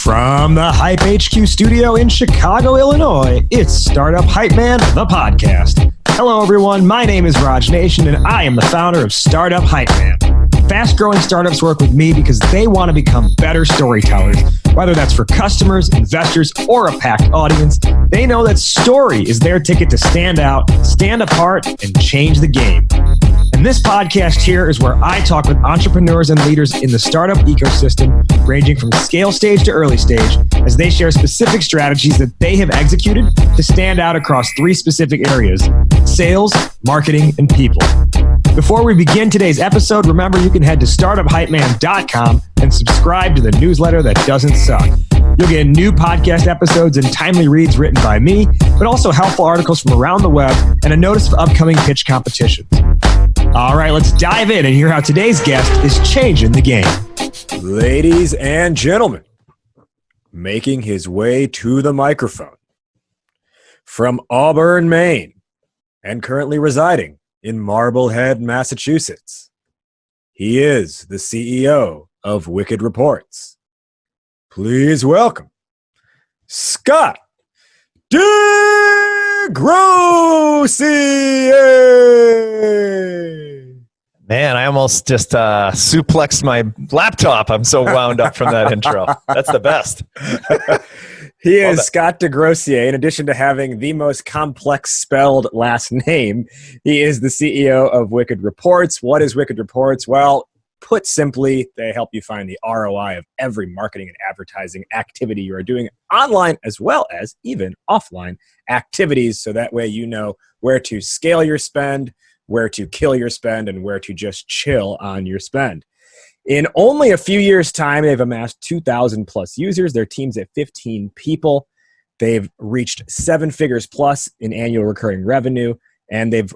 From the Hype HQ studio in Chicago, Illinois, it's Startup Hypeman, the podcast. Hello, everyone. My name is Raj Nation, and I am the founder of Startup Hypeman. Fast-growing startups work with me because they want to become better storytellers. Whether that's for customers, investors, or a packed audience, they know that story is their ticket to stand out, stand apart, and change the game. And this podcast here is where I talk with entrepreneurs and leaders in the startup ecosystem, ranging from scale stage to early stage, as they share specific strategies that they have executed to stand out across three specific areas: sales, marketing, and people. Before we begin today's episode, remember you can head to startuphypeman.com and subscribe to the newsletter that doesn't suck. You'll get new podcast episodes and timely reads written by me, but also helpful articles from around the web and a notice of upcoming pitch competitions. All right, let's dive in and hear how today's guest is changing the game. Ladies and gentlemen, making his way to the microphone from Auburn, Maine, and currently residing in Marblehead, Massachusetts, he is the CEO of Wicked Reports. Please welcome Scott Desgrosseilliers. Man, I almost just suplexed my laptop. I'm so wound up from that intro. That's the best. He is Scott Desgrosseilliers. In addition to having the most complex spelled last name, he is the CEO of Wicked Reports. What is Wicked Reports? Well, put simply, they help you find the ROI of every marketing and advertising activity you are doing online, as well as even offline activities. So that way you know where to scale your spend, where to kill your spend, and where to just chill on your spend. In only a few years' time, they've amassed 2,000 plus users. Their team's at 15 people. They've reached 7 figures plus in annual recurring revenue, and they've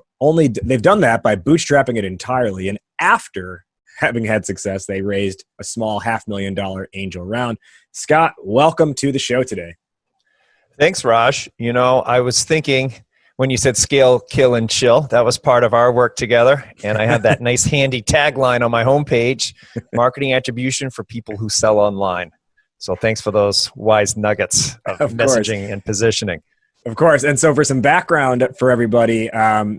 done that by bootstrapping it entirely. And after having had success, they raised a small $500,000 angel round. Scott, welcome to the show today. Thanks, Raj. You know, I was thinking when you said scale, kill, and chill, that was part of our work together. And I had that nice handy tagline on my homepage, marketing attribution for people who sell online. So thanks for those wise nuggets of messaging and positioning. Of course. And so for some background for everybody,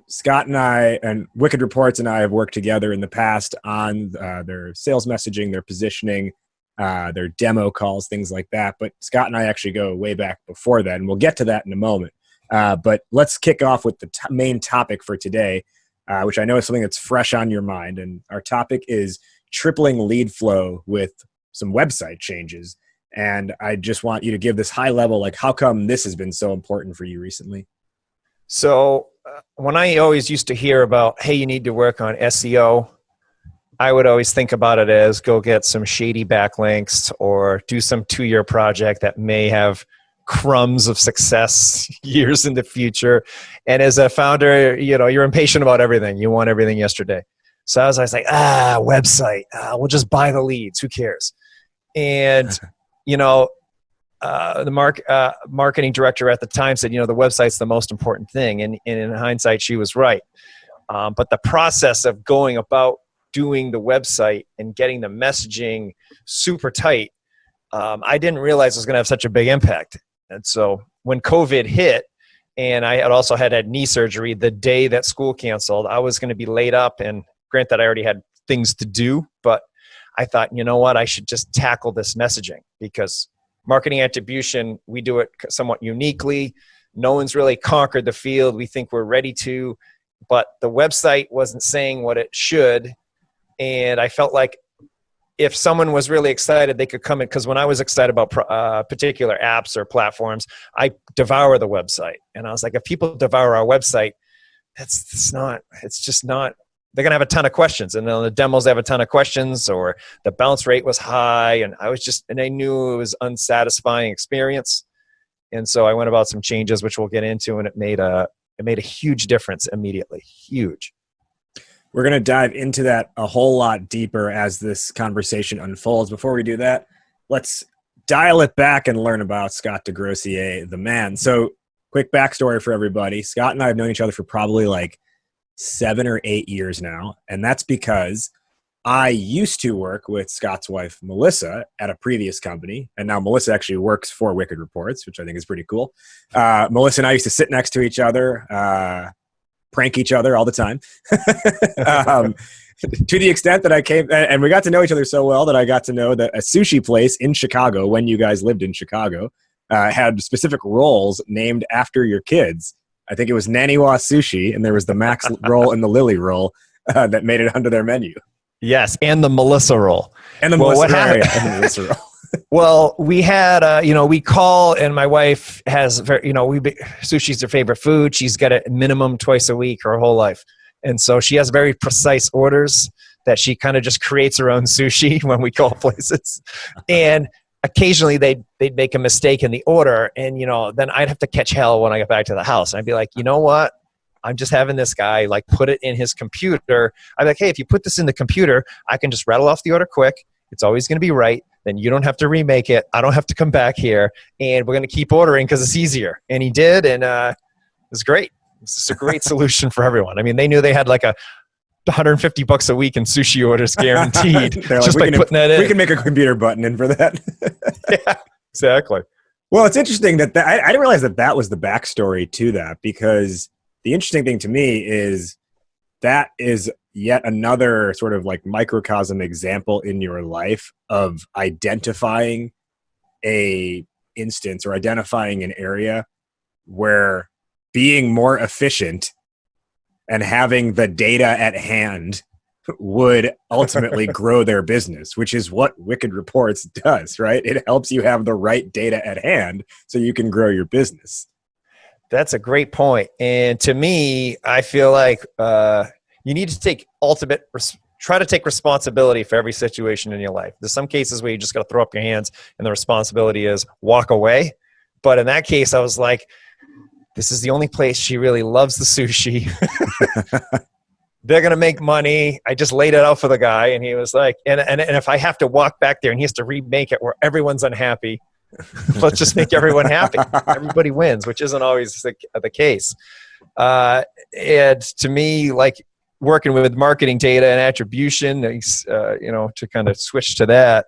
Scott and I and Wicked Reports and I have worked together in the past on their sales messaging, their positioning, their demo calls, things like that. But Scott and I actually go way back before that, and we'll get to that in a moment. But let's kick off with the main topic for today, which I know is something that's fresh on your mind. And our topic is tripling lead flow with some website changes. And I just want you to give this high level, like how come this has been so important for you recently? So when I always used to hear about, hey, you need to work on SEO, I would always think about it as go get some shady backlinks or do some 2-year project that may have crumbs of success years in the future. And as a founder, you know, you're impatient about everything. You want everything yesterday. So I was like, website, we'll just buy the leads. Who cares? And, you know, the marketing director at the time said, you know, the website's the most important thing. And in hindsight, she was right. But the process of going about doing the website and getting the messaging super tight, I didn't realize it was going to have such a big impact. And so when COVID hit, and I had also had knee surgery the day that school canceled, I was going to be laid up. And granted, I already had things to do, but I thought, you know what, I should just tackle this messaging because marketing attribution, we do it somewhat uniquely. No one's really conquered the field. We think we're ready to, but the website wasn't saying what it should. And I felt like if someone was really excited, they could come in. Because when I was excited about particular apps or platforms, I devour the website. And I was like, if people devour our website, it's just not, they're going to have a ton of questions. And then the demos have a ton of questions, or the bounce rate was high. And I knew it was unsatisfying experience. And so I went about some changes, which we'll get into, and it made a huge difference immediately. Huge. We're going to dive into that a whole lot deeper as this conversation unfolds. Before we do that, let's dial it back and learn about Scott Desgrosseilliers, the man. So quick backstory for everybody. Scott and I have known each other for probably like 7 or 8 years now. And that's because I used to work with Scott's wife, Melissa, at a previous company. And now Melissa actually works for Wicked Reports, which I think is pretty cool. Melissa and I used to sit next to each other, prank each other all the time. To the extent that I came, and we got to know each other so well that I got to know that a sushi place in Chicago, when you guys lived in Chicago, had specific rolls named after your kids. I think it was Naniwa Sushi, and there was the Max roll and the Lily roll that made it onto their menu. Yes, and the Melissa roll. And the Melissa roll. Well, we had, we call, and my wife has, sushi's her favorite food. She's got it minimum twice a week her whole life. And so she has very precise orders that she kind of just creates her own sushi when we call places. And occasionally they'd make a mistake in the order. And, then I'd have to catch hell when I got back to the house. And I'd be like, you know what? I'm just having this guy like put it in his computer. I'm like, hey, if you put this in the computer, I can just rattle off the order quick. It's always going to be right. Then you don't have to remake it. I don't have to come back here. And we're going to keep ordering because it's easier. And he did. And it was great. It's just a great solution for everyone. I mean, they knew they had like $150 a week in sushi orders guaranteed. They're just like, by putting that in. We can make a computer button in for that. Yeah, exactly. Well, it's interesting that I didn't realize that was the backstory to that, because the interesting thing to me is that is yet another sort of like microcosm example in your life of identifying a instance or identifying an area where being more efficient and having the data at hand would ultimately grow their business, which is what Wicked Reports does, right? It helps you have the right data at hand so you can grow your business. That's a great point. And to me, I feel like you need to try to take responsibility for every situation in your life. There's some cases where you just got to throw up your hands and the responsibility is walk away. But in that case, I was like, this is the only place she really loves the sushi. They're going to make money. I just laid it out for the guy. And he was like, and if I have to walk back there and he has to remake it where everyone's unhappy, let's just make everyone happy. Everybody wins, which isn't always the case. And to me, like working with marketing data and attribution, to kind of switch to that,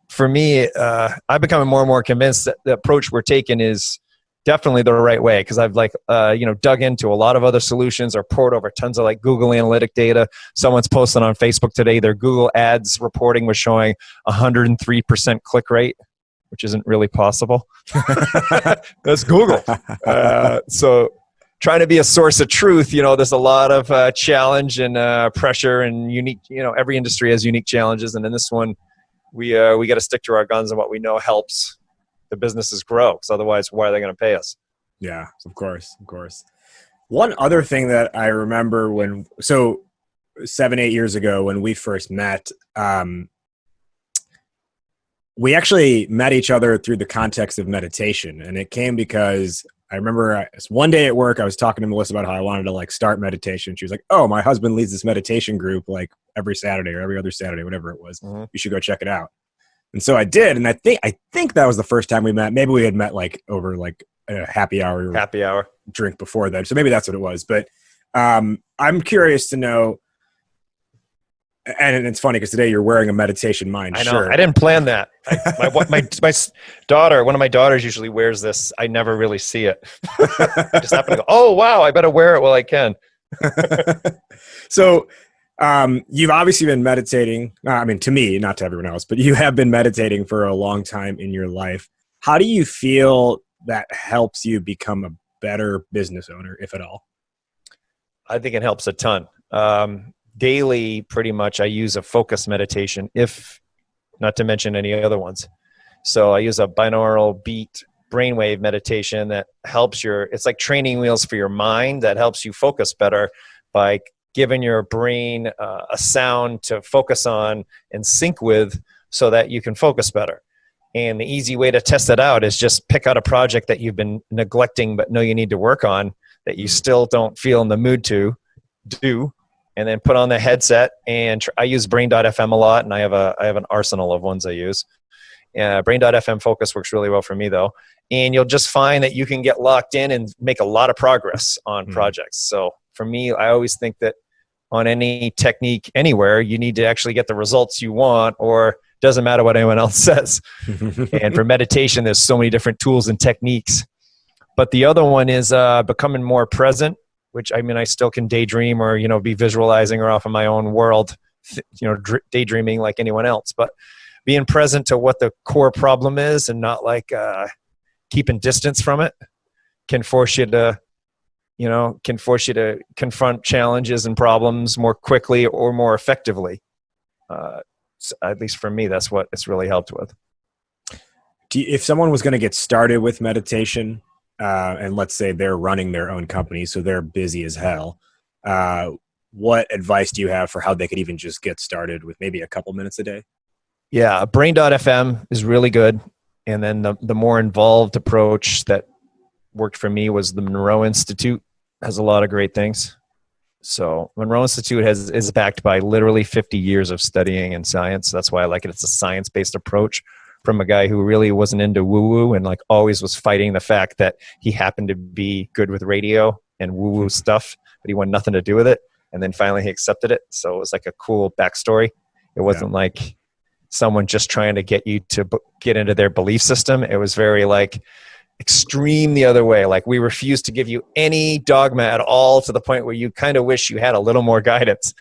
for me, I'm becoming more and more convinced that the approach we're taking is definitely the right way, because I've dug into a lot of other solutions or poured over tons of like Google analytic data. Someone's posted on Facebook today their Google ads reporting was showing 103% click rate, which isn't really possible. That's Google. So trying to be a source of truth, there's a lot of challenge and pressure and unique, every industry has unique challenges. And in this one, we got to stick to our guns and what we know helps the businesses grow, because otherwise, why are they going to pay us? Yeah, of course. One other thing that I remember 7-8 years ago when we first met, we actually met each other through the context of meditation. And it came because I remember one day at work, I was talking to Melissa about how I wanted to like start meditation. She was like, oh, my husband leads this meditation group like every Saturday or every other Saturday, whatever it was. Mm-hmm. You should go check it out. And so I did. And I think that was the first time we met. Maybe we had met like over like a happy hour drink before then. So maybe that's what it was. But I'm curious to know. And it's funny because today you're wearing a Meditation Mind shirt. I know. I didn't plan that. My daughter, one of my daughters usually wears this. I never really see it. I just happen to go, oh, wow, I better wear it while I can. So you've obviously been meditating. I mean, to me, not to everyone else, but you have been meditating for a long time in your life. How do you feel that helps you become a better business owner, if at all? I think it helps a ton. Daily, pretty much, I use a focus meditation, if not to mention any other ones. So I use a binaural beat brainwave meditation that helps it's like training wheels for your mind that helps you focus better by giving your brain a sound to focus on and sync with so that you can focus better. And the easy way to test it out is just pick out a project that you've been neglecting but know you need to work on that you still don't feel in the mood to do. And then put on the headset, and I use Brain.fm a lot, and I have an arsenal of ones I use. Brain.fm focus works really well for me, though. And you'll just find that you can get locked in and make a lot of progress on projects. So for me, I always think that on any technique anywhere. You need to actually get the results you want, or doesn't matter what anyone else says. And for meditation, there's so many different tools and techniques. But the other one is becoming more present, which I mean, I still can daydream or, be visualizing or off of my own world, daydreaming like anyone else. But being present to what the core problem is and not like keeping distance from it can force you to confront challenges and problems more quickly or more effectively. So at least for me, that's what it's really helped with. If someone was going to get started with meditation, and let's say they're running their own company, so they're busy as hell, what advice do you have for how they could even just get started with maybe a couple minutes a day? Yeah, Brain.fm is really good. And then the more involved approach that worked for me was the Monroe Institute. Has a lot of great things. So Monroe Institute is backed by literally 50 years of studying and science. That's why I like it. It's a science-based approach from a guy who really wasn't into woo-woo and like always was fighting the fact that he happened to be good with radio and woo-woo stuff, but he wanted nothing to do with it. And then finally he accepted it. So it was like a cool backstory. It wasn't like someone just trying to get you to get into their belief system. It was very like extreme the other way. Like we refuse to give you any dogma at all, to the point where you kind of wish you had a little more guidance.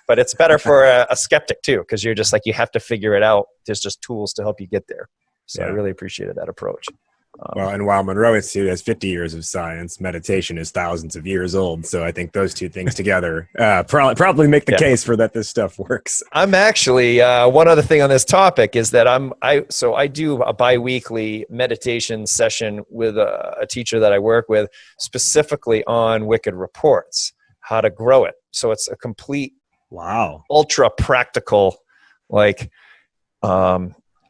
But it's better for a skeptic too, because you're just like, you have to figure it out. There's just tools to help you get there. So I really appreciated that approach. Well, and while Monroe Institute has 50 years of science, meditation is thousands of years old. So I think those two things together probably make the case for that this stuff works. I'm actually, one other thing on this topic is that I do a bi-weekly meditation session with a teacher that I work with, specifically on Wicked Reports, how to grow it. So it's a complete, ultra practical,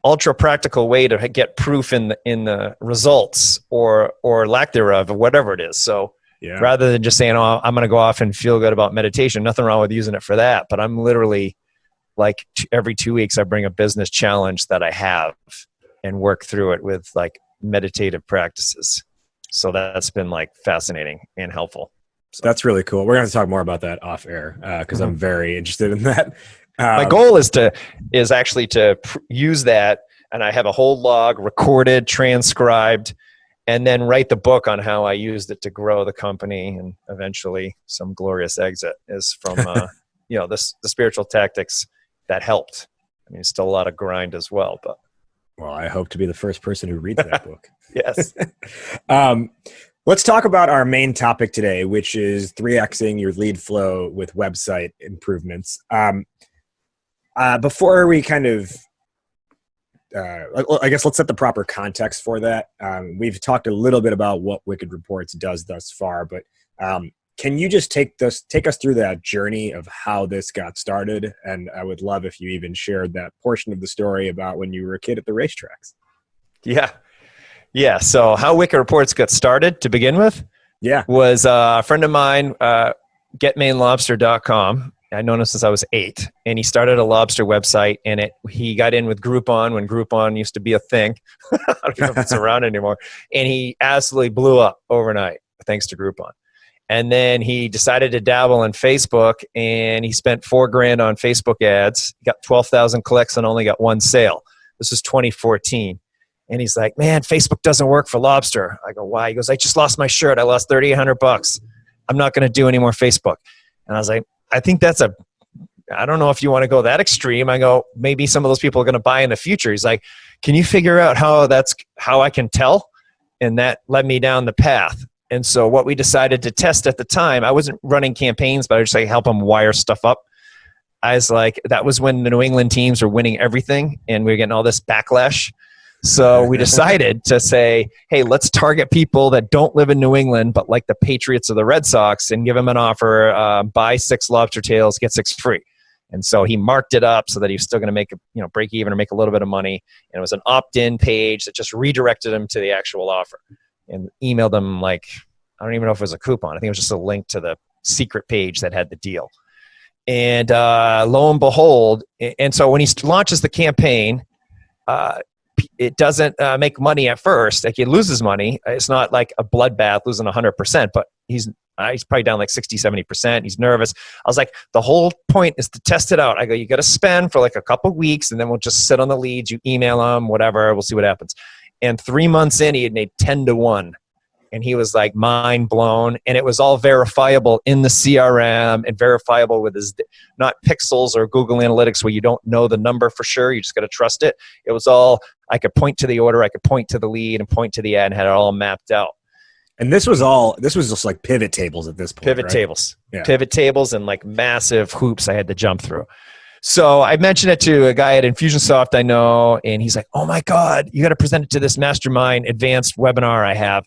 ultra practical way to get proof in the results or lack thereof, or whatever it is. So rather than just saying, oh, I'm going to go off and feel good about meditation, nothing wrong with using it for that. But I'm literally like every 2 weeks, I bring a business challenge that I have and work through it with like meditative practices. So that's been like fascinating and helpful. So that's really cool. We're going to talk more about that off air because I'm very interested in that. My goal is actually to use that, and I have a whole log recorded, transcribed, and then write the book on how I used it to grow the company and eventually some glorious exit is from the spiritual tactics that helped. I mean, it's still a lot of grind as well, but I hope to be the first person who reads that book. Yes. Let's talk about our main topic today, which is 3X'ing your lead flow with website improvements. Before we kind of, I guess let's set the proper context for that. We've talked a little bit about what Wicked Reports does thus far, but can you just take us through that journey of how this got started? And I would love if you even shared that portion of the story about when you were a kid at the racetracks. Yeah. So how Wicked Reports got started to begin with was a friend of mine, getmainelobster.com. I've known him since I was 8, and he started a lobster website, and he got in with Groupon when Groupon used to be a thing. I don't know if it's around anymore. And he absolutely blew up overnight thanks to Groupon. And then he decided to dabble in Facebook, and he spent $4,000 on Facebook ads, got 12,000 clicks, and only got one sale. This was 2014. And he's like, man, Facebook doesn't work for lobster. I go, why? He goes, I just lost my shirt. I lost $3,800. I'm not going to do any more Facebook. And I was like, I think I don't know if you want to go that extreme. I go, maybe some of those people are going to buy in the future. He's like, can you figure out how I can tell? And that led me down the path. And so what we decided to test at the time, I wasn't running campaigns, but I was just like, help them wire stuff up. I was like, that was when the New England teams were winning everything and we were getting all this backlash. So we decided to say, hey, let's target people that don't live in New England, but like the Patriots or the Red Sox, and give them an offer, buy 6 lobster tails, get 6 free. And so he marked it up so that he was still going to make break even or make a little bit of money. And it was an opt-in page that just redirected him to the actual offer and emailed them I don't even know if it was a coupon. I think it was just a link to the secret page that had the deal. And lo and behold, and so when he launches the campaign, it doesn't make money at first. Like, he loses money. It's not like a bloodbath losing 100%, but he's probably down like 60, 70%. He's nervous. I was like, the whole point is to test it out. I go, you got to spend for like a couple weeks and then we'll just sit on the leads. You email him, whatever. We'll see what happens. And 3 months in, he had made 10-1. And he was like mind blown. And it was all verifiable in the CRM and verifiable with his, not pixels or Google Analytics where you don't know the number for sure. You just got to trust it. It was all, I could point to the order, I could point to the lead and point to the ad and had it all mapped out. And this was just like pivot tables at this point. Pivot tables and like massive hoops I had to jump through. So I mentioned it to a guy at Infusionsoft I know, and he's like, oh my God, you got to present it to this mastermind advanced webinar I have.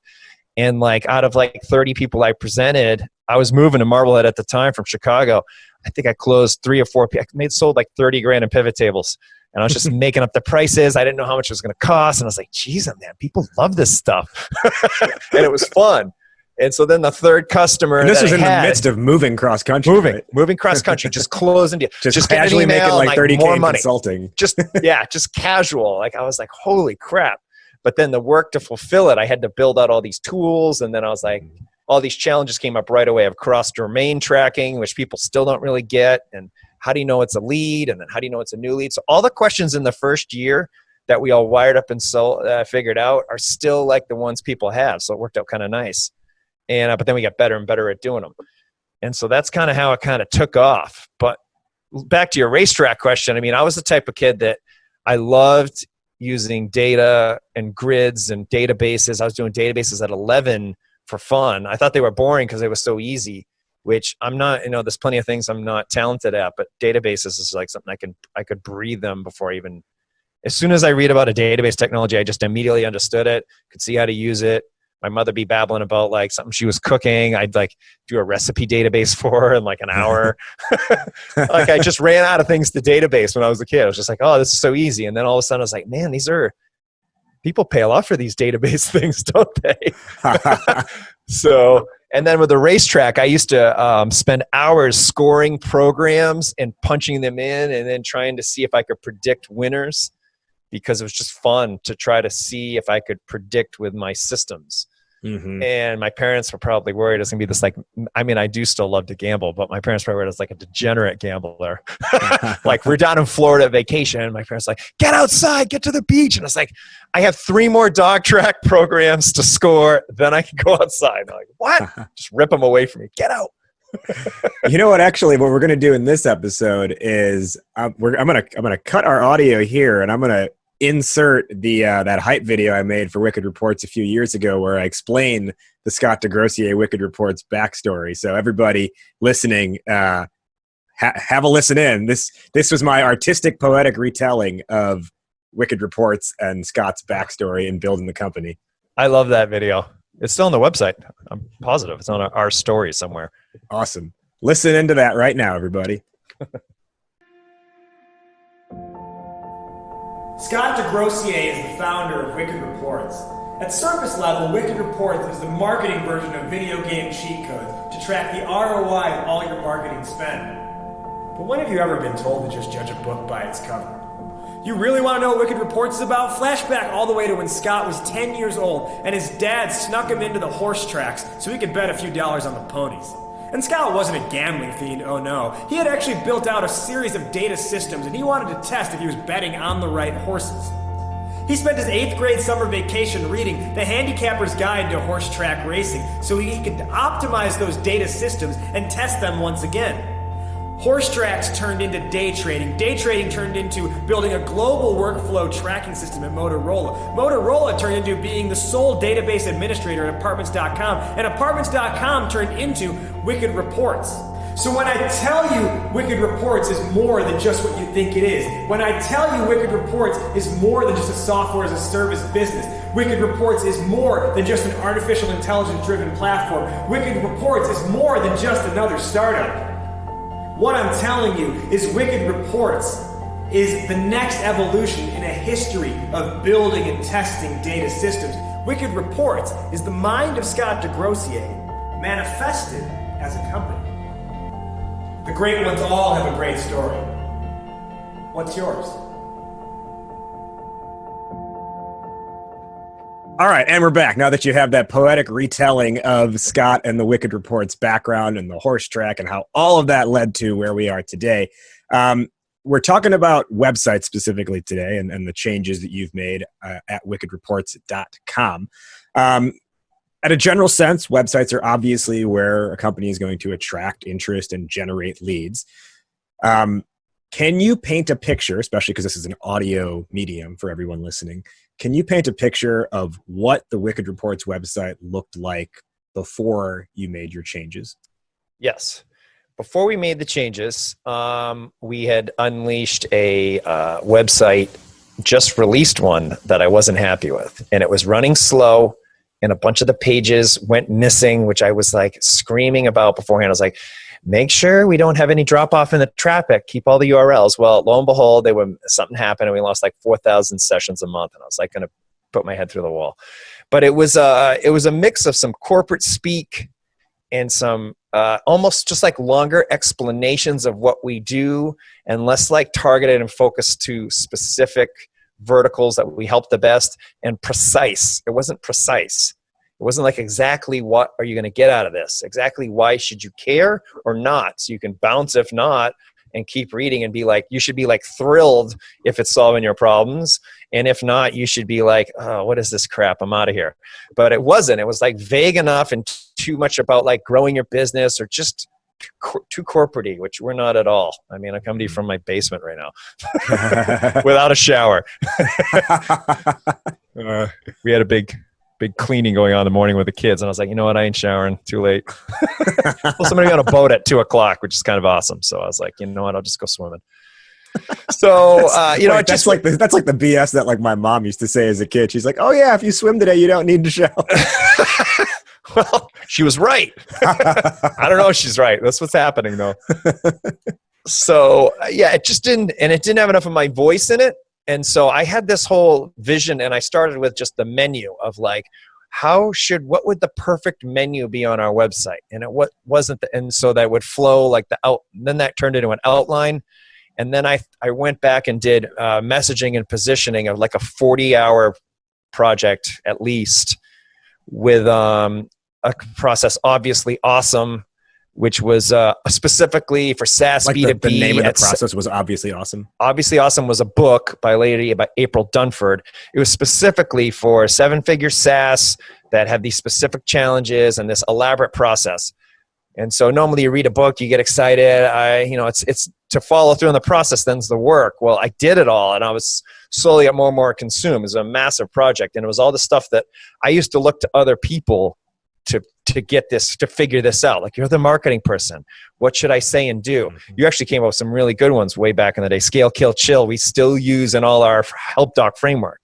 And like out of like 30 people I presented, I was moving to Marblehead at the time from Chicago. I think I closed 3 or 4, sold like 30 grand in pivot tables. And I was just making up the prices. I didn't know how much it was going to cost. And I was like, geez, man, people love this stuff. And it was fun. And so then the third customer, and this was in the midst of moving cross country, moving cross country, just closing deals, just casually making like 30K more money. Consulting. Just casual. Like I was like, holy crap. But then the work to fulfill it, I had to build out all these tools. And then I was like, all these challenges came up right away of cross-domain tracking, which people still don't really get. And how do you know it's a lead? And then how do you know it's a new lead? So all the questions in the first year that we all wired up and figured out are still like the ones people have. So it worked out kind of nice. And but then we got better and better at doing them. And so that's kind of how it kind of took off. But back to your racetrack question, I mean, I was the type of kid that I loved using data and grids and databases. I was doing databases at 11 for fun. I thought they were boring because they were so easy, which I'm not, there's plenty of things I'm not talented at, but databases is like something I could breathe them before I even, as soon as I read about a database technology, I just immediately understood it, could see how to use it. My mother be babbling about like something she was cooking. I'd like do a recipe database for her in like an hour. Like I just ran out of things to database when I was a kid. I was just like, oh, this is so easy. And then all of a sudden I was like, man, people pay a lot for these database things, don't they? So, and then with the racetrack, I used to spend hours scoring programs and punching them in and then trying to see if I could predict winners because it was just fun to try to see if I could predict with my systems. Mm-hmm. And my parents were probably worried it's going to be this like, I mean, I do still love to gamble, but my parents were worried it's like a degenerate gambler. Like we're down in Florida vacation. And my parents were like, get outside, get to the beach. And I was like, I have 3 more dog track programs to score. Then I can go outside. I'm like, what? Just rip them away from me. Get out. You know what? Actually, what we're going to do in this episode is I'm going to cut our audio here, and I'm going to insert the that hype video I made for Wicked Reports a few years ago, where I explain the Scott Desgrosseilliers Wicked Reports backstory. So everybody listening, have a listen in. This was my artistic, poetic retelling of Wicked Reports and Scott's backstory in building the company. I love that video. It's still on the website. I'm positive it's on our story somewhere. Awesome. Listen into that right now, everybody. Scott Desgrosseilliers is the founder of Wicked Reports. At surface level, Wicked Reports is the marketing version of video game cheat codes to track the ROI of all your marketing spend. But when have you ever been told to just judge a book by its cover? You really want to know what Wicked Reports is about? Flashback all the way to when Scott was 10 years old and his dad snuck him into the horse tracks so he could bet a few dollars on the ponies. And Scott wasn't a gambling fiend, oh no. He had actually built out a series of data systems and he wanted to test if he was betting on the right horses. He spent his 8th grade summer vacation reading The Handicapper's Guide to Horse Track Racing so he could optimize those data systems and test them once again. Horse tracks turned into day trading. Day trading turned into building a global workflow tracking system at Motorola. Motorola turned into being the sole database administrator at Apartments.com. And Apartments.com turned into Wicked Reports. So when I tell you Wicked Reports is more than just what you think it is, when I tell you Wicked Reports is more than just a software as a service business, Wicked Reports is more than just an artificial intelligence driven platform, Wicked Reports is more than just another startup. What I'm telling you is Wicked Reports is the next evolution in a history of building and testing data systems. Wicked Reports is the mind of Scott Desgrosseilliers manifested as a company. The great ones all have a great story. What's yours? All right, and we're back. Now that you have that poetic retelling of Scott and the Wicked Report's background and the horse track and how all of that led to where we are today, we're talking about websites specifically today and the changes that you've made at wickedreports.com. At a general sense, websites are obviously where a company is going to attract interest and generate leads. Can you paint a picture, especially because this is an audio medium for everyone listening, can you paint a picture of what the Wicked Reports website looked like before you made your changes? Yes. Before we made the changes, we had unleashed a website, just released one that I wasn't happy with. And it was running slow, and a bunch of the pages went missing, which I was like screaming about beforehand. I was like, make sure we don't have any drop off in the traffic, keep all the URLs. Well, lo and behold, something happened and we lost like 4,000 sessions a month. And I was like going to put my head through the wall. But it was a mix of some corporate speak and some almost just like longer explanations of what we do and less like targeted and focused to specific verticals that we help the best, and precise. It wasn't precise. It wasn't like exactly what are you going to get out of this? Exactly why should you care or not? So you can bounce if not and keep reading and be like, you should be like thrilled if it's solving your problems. And if not, you should be like, oh, what is this crap? I'm out of here. But it wasn't. It was like vague enough and too much about like growing your business or just too corporate-y, which we're not at all. I mean, I come to you from my basement right now without a shower. We had a big cleaning going on in the morning with the kids, and I was like, you know what, I ain't showering, too late. Well, somebody on a boat at 2:00, which is kind of awesome. So I was like, you know what, I'll just go swimming. So that's like the BS that like my mom used to say as a kid. She's like, oh yeah, if you swim today, you don't need to shower. Well, she was right. I don't know if she's right. That's what's happening though. So yeah, it just didn't have enough of my voice in it. And so I had this whole vision, and I started with just the menu of like, what would the perfect menu be on our website? And and so that would flow like then that turned into an outline. And then I went back and did messaging and positioning of like a 40-hour project at least, with a process obviously awesome, which was specifically for SaaS like B2B. The name of the process was Obviously Awesome. Obviously Awesome was a book by a lady by April Dunford. It was specifically for 7-figure SaaS that have these specific challenges and this elaborate process. And so normally you read a book, you get excited. It's to follow through in the process, then's the work. Well, I did it all, and I was slowly more and more consumed. It was a massive project, and it was all the stuff that I used to look to other people to get this, to figure this out. Like, you're the marketing person. What should I say and do? Mm-hmm. You actually came up with some really good ones way back in the day. Scale, Kill, Chill. We still use in all our help doc framework.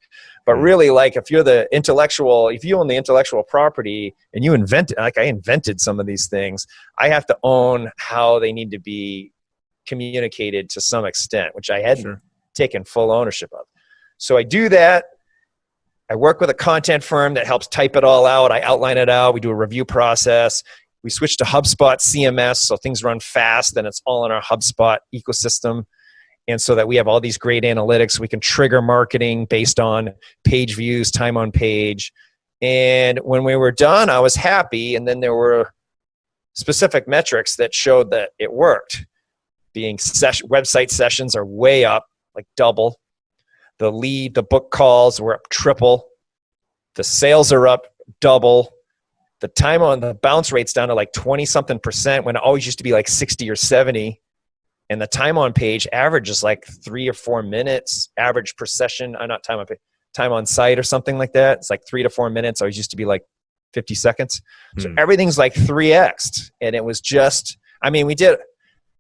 But really, like, if you own the intellectual property and you I invented some of these things, I have to own how they need to be communicated to some extent, which I hadn't taken full ownership of. So I do that. I work with a content firm that helps type it all out. I outline it out. We do a review process. We switch to HubSpot CMS, so things run fast, and it's all in our HubSpot ecosystem. And so that we have all these great analytics, we can trigger marketing based on page views, time on page. And when we were done, I was happy. And then there were specific metrics that showed that it worked. Website sessions are way up, like double. The book calls were up triple. The sales are up double. The time on the bounce rate's down to like 20-something% when it always used to be like 60 or 70. And the time on page average is like 3 or 4 minutes average per session. Not time on page, time on site or something like that. It's like 3 to 4 minutes. Always used to be like 50 seconds. So everything's like 3x'd. And it was just, we did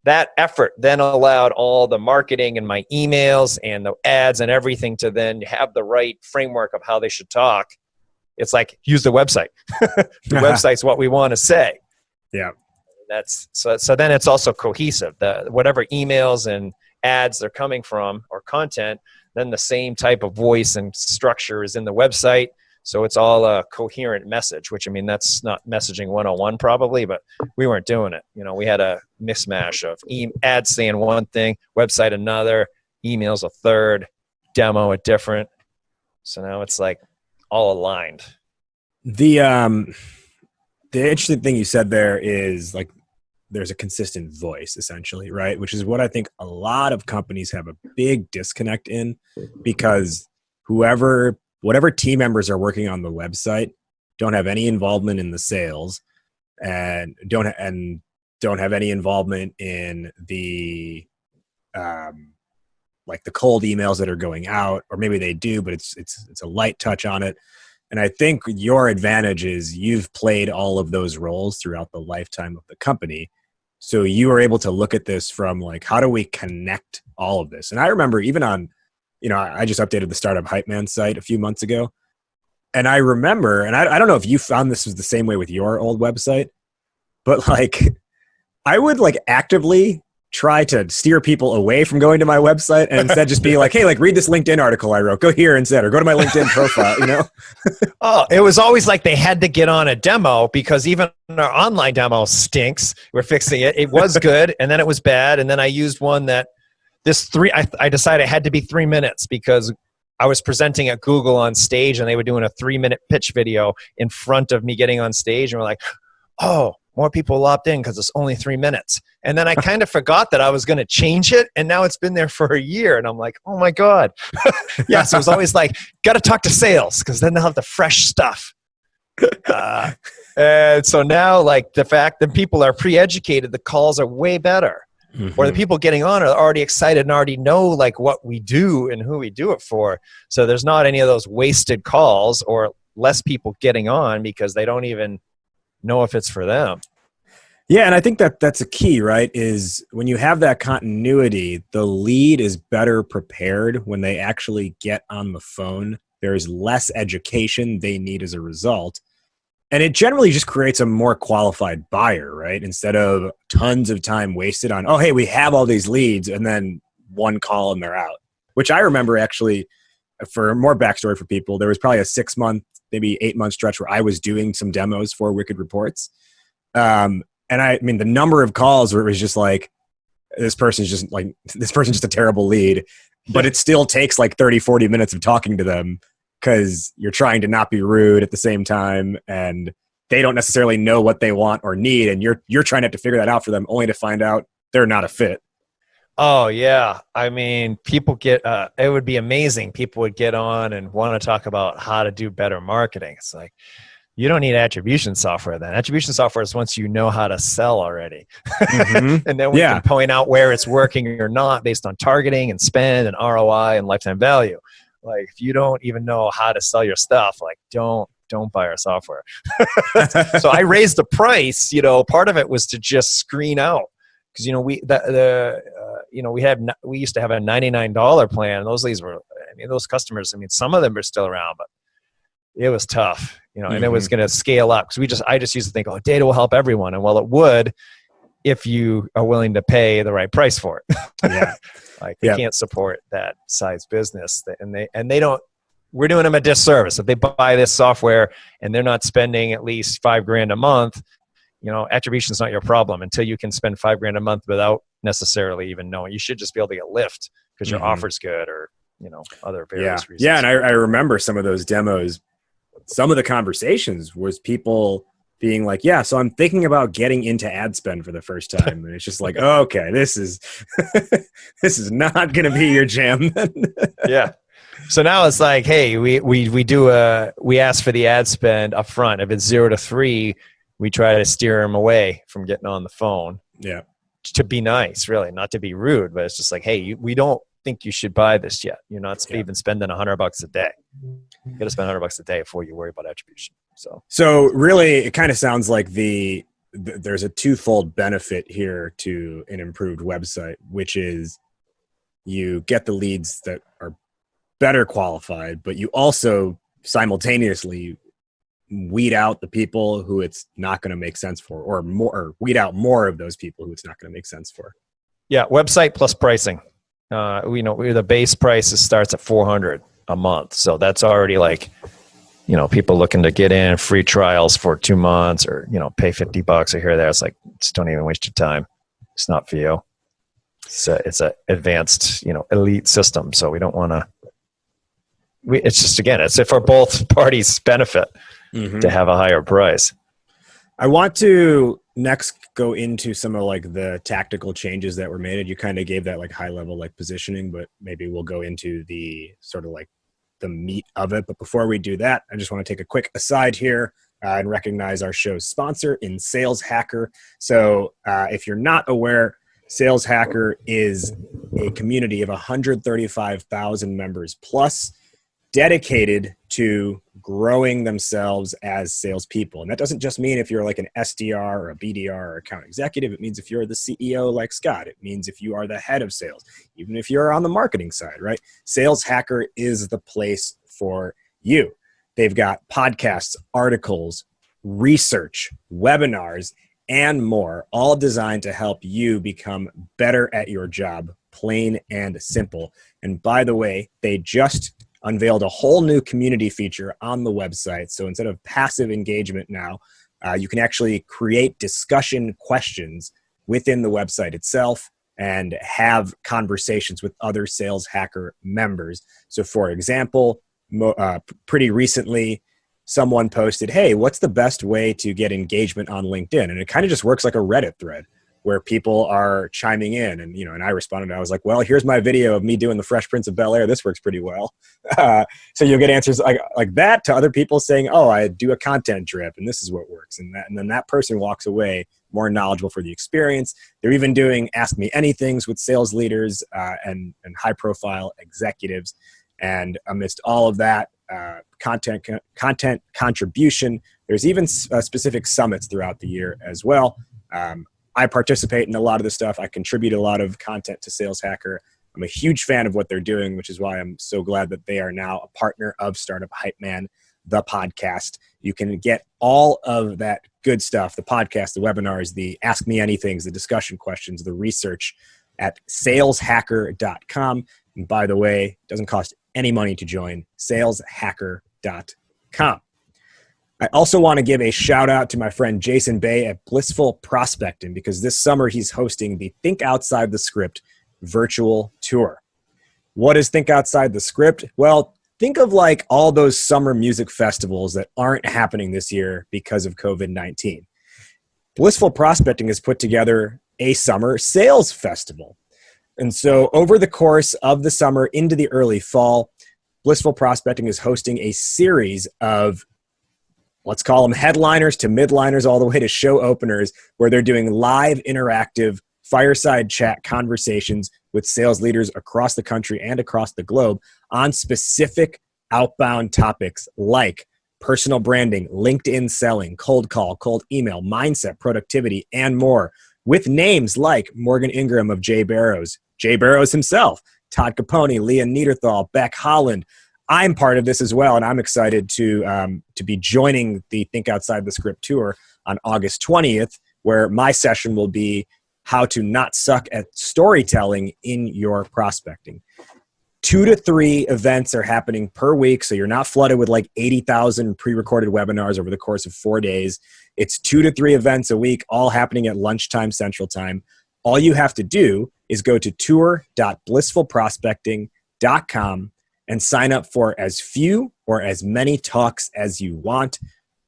that effort then allowed all the marketing and my emails and the ads and everything to then have the right framework of how they should talk. It's like, use the website. The website's what we want to say. Yeah. That's so then it's also cohesive. Whatever emails and ads they're coming from or content, then the same type of voice and structure is in the website. So it's all a coherent message, which that's not messaging 101 probably, but we weren't doing it. We had a mismatch of ads saying one thing, website another, emails a third, demo a different. So now it's like all aligned. The interesting thing you said there is like there's a consistent voice essentially, right? Which is what I think a lot of companies have a big disconnect in, because whatever team members are working on the website don't have any involvement in the sales and don't have any involvement in the like the cold emails that are going out, or maybe they do, but it's a light touch on it. And I think your advantage is you've played all of those roles throughout the lifetime of the company. So you are able to look at this from like, how do we connect all of this? And I remember even on, I just updated the Startup Hypeman site a few months ago. And I remember, and I don't know if you found this was the same way with your old website, but like I would like actively try to steer people away from going to my website and instead just be like, hey, like read this LinkedIn article I wrote, go here instead, or go to my LinkedIn profile, Oh, it was always like they had to get on a demo because even our online demo stinks. We're fixing it. It was good. And then it was bad. And then I used one that I decided it had to be 3 minutes because I was presenting at Google on stage and they were doing a 3-minute pitch video in front of me getting on stage. And we're like, oh, more people opt in because it's only 3 minutes. And then I kind of forgot that I was going to change it. And now it's been there for a year. And I'm like, oh my God. Yeah. So it was always like, got to talk to sales because then they'll have the fresh stuff. And so now like the fact that people are pre-educated, the calls are way better. Mm-hmm. Or the people getting on are already excited and already know like what we do and who we do it for. So there's not any of those wasted calls or less people getting on because they don't even know if it's for them. Yeah, and I think that's a key, right? Is when you have that continuity, the lead is better prepared when they actually get on the phone. There's less education they need as a result. And it generally just creates a more qualified buyer, right? Instead of tons of time wasted on, oh, hey, we have all these leads, and then one call and they're out. Which I remember actually, for more backstory for people, there was probably a 6-month, maybe 8-month stretch where I was doing some demos for Wicked Reports. And I mean, the number of calls where it was just like, this person's just a terrible lead, but it still takes like 30, 40 minutes of talking to them because you're trying to not be rude at the same time. And they don't necessarily know what they want or need. And you're trying to have to figure that out for them only to find out they're not a fit. Oh yeah. I mean, people it would be amazing. People would get on and want to talk about how to do better marketing. It's like, you don't need attribution software then. Attribution software is once you know how to sell already. Mm-hmm. And then we can point out where it's working or not based on targeting and spend and ROI and lifetime value. Like if you don't even know how to sell your stuff, like don't buy our software. So I raised the price, part of it was to just screen out. Because we used to have a $99 plan. Those leads were, those customers, some of them are still around, but it was tough, and it was going to scale up because I just used to think, oh, data will help everyone. And well, it would if you are willing to pay the right price for it. Yeah. They can't support that size business and they don't, we're doing them a disservice. If they buy this software and they're not spending at least $5,000 a month, attribution is not your problem until you can spend $5,000 a month without necessarily even knowing. You should just be able to get lift because your offer's good or, other various reasons. Yeah. And I remember some of those demos. Some of the conversations was people being like, yeah, so I'm thinking about getting into ad spend for the first time. And it's just like, oh, okay, this is not going to be your jam. Yeah. So now it's like, hey, we ask for the ad spend up front. If it's 0 to 3, we try to steer them away from getting on the phone. Yeah. To be nice, really, not to be rude, but it's just like, hey, we don't think you should buy this yet. You're not even spending $100 a day. You got to spend $100 a day before you worry about attribution. So really, it kind of sounds like there's a twofold benefit here to an improved website, which is you get the leads that are better qualified, but you also simultaneously weed out the people who it's not going to make sense for, or weed out more of those people who it's not going to make sense for. Yeah, website plus pricing. The base price starts at $400 a month, so that's already like, people looking to get in free trials for 2 months, or pay $50 or here or there. It's like, just don't even waste your time. It's not for you. It's a advanced, elite system, so we don't want to it's just, again, it's for both parties' benefit to have a higher price. I want to next go into some of like the tactical changes that were made. You kind of gave that like high level like positioning, but maybe we'll go into the sort of like the meat of it. But before we do that, I just want to take a quick aside here and recognize our show's sponsor in Sales Hacker. So if you're not aware, Sales Hacker is a community of 135,000 members plus, dedicated to growing themselves as salespeople. And that doesn't just mean if you're like an SDR or a BDR or account executive. It means if you're the CEO like Scott. It means if you are the head of sales, even if you're on the marketing side, right? Sales Hacker is the place for you. They've got podcasts, articles, research, webinars, and more, all designed to help you become better at your job, plain and simple. And by the way, they just unveiled a whole new community feature on the website. So instead of passive engagement now, you can actually create discussion questions within the website itself and have conversations with other Sales Hacker members. So for example, pretty recently, someone posted, hey, what's the best way to get engagement on LinkedIn? And it kind of just works like a Reddit thread where people are chiming in. And, and I responded, I was like, well, here's my video of me doing the Fresh Prince of Bel-Air. This works pretty well. So you'll get answers like that to other people saying, oh, I do a content drip and this is what works. And then that person walks away more knowledgeable for the experience. They're even doing Ask Me Anythings with sales leaders and high profile executives. And amidst all of that, content contribution, there's even specific summits throughout the year as well. I participate in a lot of the stuff. I contribute a lot of content to Sales Hacker. I'm a huge fan of what they're doing, which is why I'm so glad that they are now a partner of Startup Hypeman, the podcast. You can get all of that good stuff, the podcast, the webinars, the Ask Me Anythings, the discussion questions, the research at saleshacker.com. And by the way, it doesn't cost any money to join, saleshacker.com. I also want to give a shout out to my friend Jason Bay at Blissful Prospecting, because this summer he's hosting the Think Outside the Script virtual tour. What is Think Outside the Script? Well, think of like all those summer music festivals that aren't happening this year because of COVID-19. Blissful Prospecting has put together a summer sales festival. And so over the course of the summer into the early fall, Blissful Prospecting is hosting a series of, let's call them headliners to midliners all the way to show openers, where they're doing live interactive fireside chat conversations with sales leaders across the country and across the globe on specific outbound topics like personal branding, LinkedIn selling, cold call, cold email, mindset, productivity, and more, with names like Morgan Ingram of Jay Barrows himself, Todd Capone, Leah Niederthal, Beck Holland. I'm part of this as well, and I'm excited to be joining the Think Outside the Script tour on August 20th, where my session will be how to not suck at storytelling in your prospecting. 2 to 3 events are happening per week, so you're not flooded with like 80,000 pre-recorded webinars over the course of 4 days. It's 2 to 3 events a week, all happening at lunchtime Central Time. All you have to do is go to tour.blissfulprospecting.com and sign up for as few or as many talks as you want.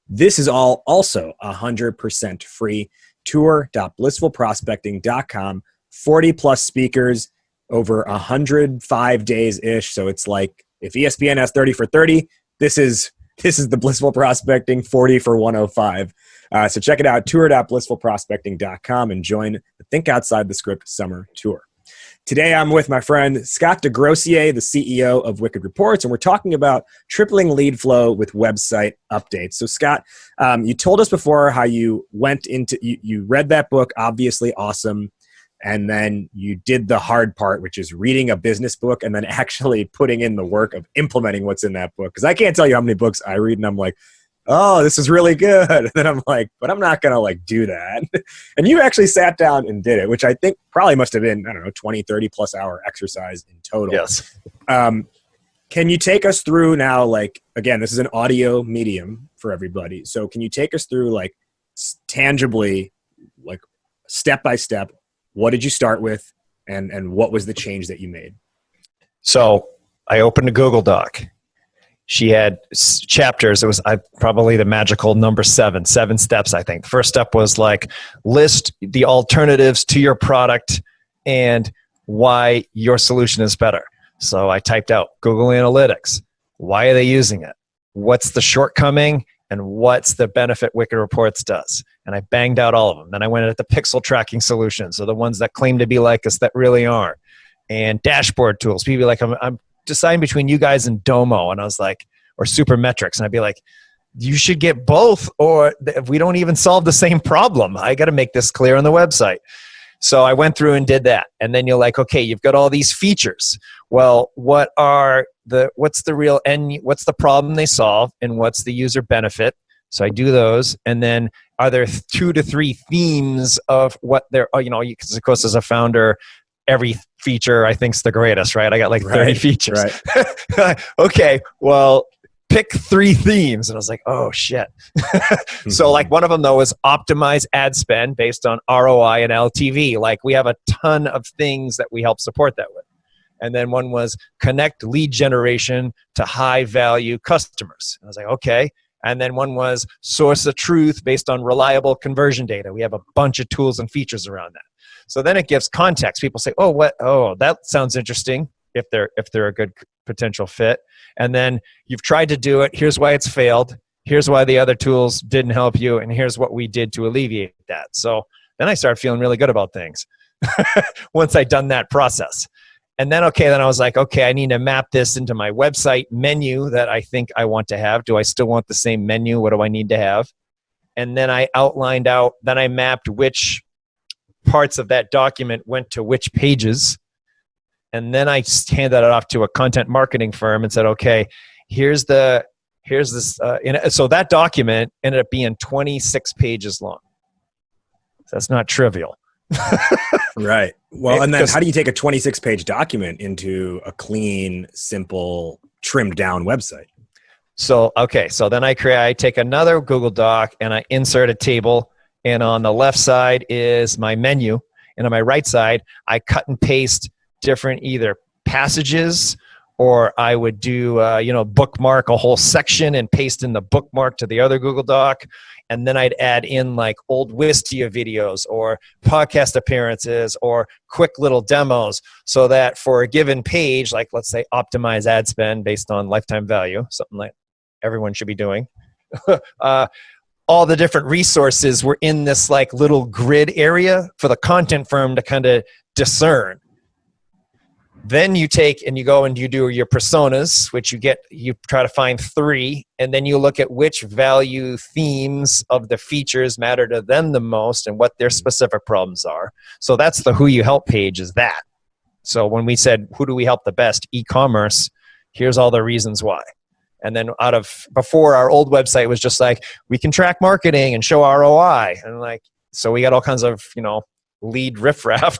This is all also 100% free. Tour.blissfulprospecting.com. 40 plus speakers over 105 days-ish. So it's like if ESPN has 30 for 30, this is the Blissful Prospecting 40 for 105. So check it out, tour.blissfulprospecting.com, and join the Think Outside the Script Summer Tour. Today, I'm with my friend Scott Desgrosseilliers, the CEO of Wicked Reports, and we're talking about tripling lead flow with website updates. So, Scott, you told us before how you went into, you read that book, obviously awesome, and then you did the hard part, which is reading a business book and then actually putting in the work of implementing what's in that book. Because I can't tell you how many books I read, and I'm like, oh, this is really good. And then I'm like, but I'm not going to like do that. And you actually sat down and did it, which I think probably must have been, 20, 30 plus hour exercise in total. Yes. Can you take us through now, like, again, this is an audio medium for everybody. So can you take us through like tangibly, like step by step, what did you start with and what was the change that you made? So I opened a Google Doc she had chapters. It was probably the magical number 7 steps, I think. The first step was like list the alternatives to your product and why your solution is better. So I typed out Google Analytics. Why are they using it? What's the shortcoming? And what's the benefit Wicked Reports does? And I banged out all of them. Then I went at the pixel tracking solutions, so the ones that claim to be like us that really aren't. And dashboard tools. People be like, I'm deciding between you guys and Domo. And I was like, or Supermetrics. And I'd be like, you should get both, or we don't even solve the same problem. I got to make this clear on the website. So I went through and did that. And then you're like, okay, you've got all these features. Well, what's the real end? What's the problem they solve, and what's the user benefit? So I do those. And then are there 2 to 3 themes of what they're, because of course as a founder, every feature I think's the greatest, right? I got like 30 features. Right. Okay, well, pick 3 themes. And I was like, oh shit. So like one of them though was optimize ad spend based on ROI and LTV. Like we have a ton of things that we help support that with. And then one was connect lead generation to high value customers. I was like, okay. And then one was source of truth based on reliable conversion data. We have a bunch of tools and features around that. So then it gives context. People say, oh, that sounds interesting if they're a good potential fit. And then you've tried to do it. Here's why it's failed. Here's why the other tools didn't help you. And here's what we did to alleviate that. So then I started feeling really good about things once I'd done that process. And then, then I was like, okay, I need to map this into my website menu that I think I want to have. Do I still want the same menu? What do I need to have? And then I outlined out, then I mapped which parts of that document went to which pages. And then I handed it off to a content marketing firm and said, okay, here's this. So that document ended up being 26 pages long. So that's not trivial. Right. Well, and then how do you take a 26-page document into a clean, simple, trimmed down website? So then I take another Google Doc and I insert a table, and on the left side is my menu, and on my right side I cut and paste different either passages, or I would do bookmark a whole section and paste in the bookmark to the other Google Doc. And then I'd add in like old Wistia videos or podcast appearances or quick little demos, so that for a given page, like let's say optimize ad spend based on lifetime value, something like everyone should be doing, all the different resources were in this like little grid area for the content firm to kind of discern. Then you take and you go and you do your personas, which you try to find 3, and then you look at which value themes of the features matter to them the most and what their specific problems are. So that's the who you help page, is that. So when we said, who do we help the best? E-commerce, here's all the reasons why. And then before our old website was just like, we can track marketing and show ROI. And like, so we got all kinds of, lead riffraff.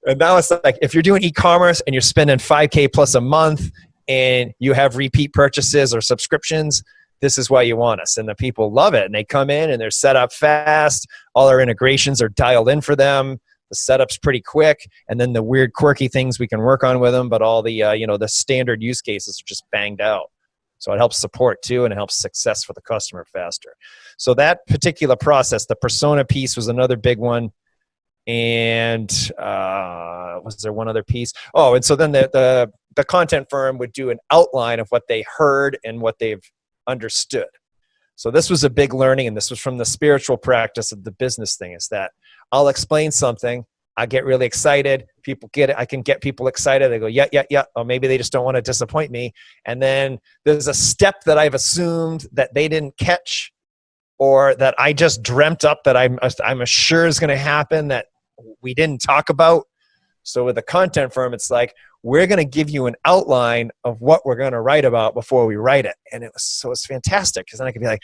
And now it's like, if you're doing e-commerce and you're spending $5K plus a month and you have repeat purchases or subscriptions, this is why you want us. And the people love it. And they come in and they're set up fast. All our integrations are dialed in for them. The setup's pretty quick. And then the weird, quirky things we can work on with them. But all the, the standard use cases are just banged out. So it helps support too, and it helps success for the customer faster. So that particular process, the persona piece was another big one. And was there one other piece? Oh, and so then the content firm would do an outline of what they heard and what they've understood. So this was a big learning, and this was from the spiritual practice of the business thing, is that I'll explain something, I get really excited, people get it, I can get people excited, they go, yeah, or maybe they just don't want to disappoint me. And then there's a step that I've assumed that they didn't catch, or that I just dreamt up that I'm sure is going to happen that we didn't talk about. So with the content firm, it's like, we're going to give you an outline of what we're going to write about before we write it. And it's fantastic, because then I can be like,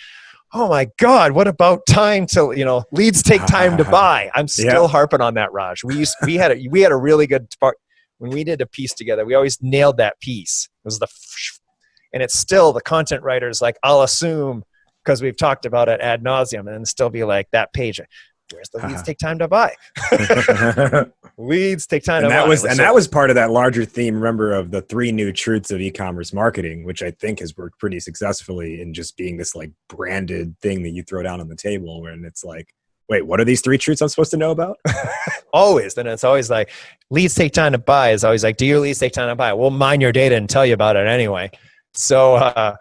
oh my God, what about time to, leads take time to buy. I'm still harping on that, Raj. We had a really good part when we did a piece together. We always nailed that piece. It was and it's still the content writers like, I'll assume, because we've talked about it ad nauseum, and then still be like, that page, Where's the leads take time to buy? Leads take time and to that buy. was and that was part of that larger theme, remember, of the 3 new truths of e-commerce marketing, which I think has worked pretty successfully in just being this like branded thing that you throw down on the table, when it's like, wait, what are these 3 truths I'm supposed to know about? Always. Then it's always like, leads take time to buy is always like, do your leads take time to buy? We'll mine your data and tell you about it anyway. So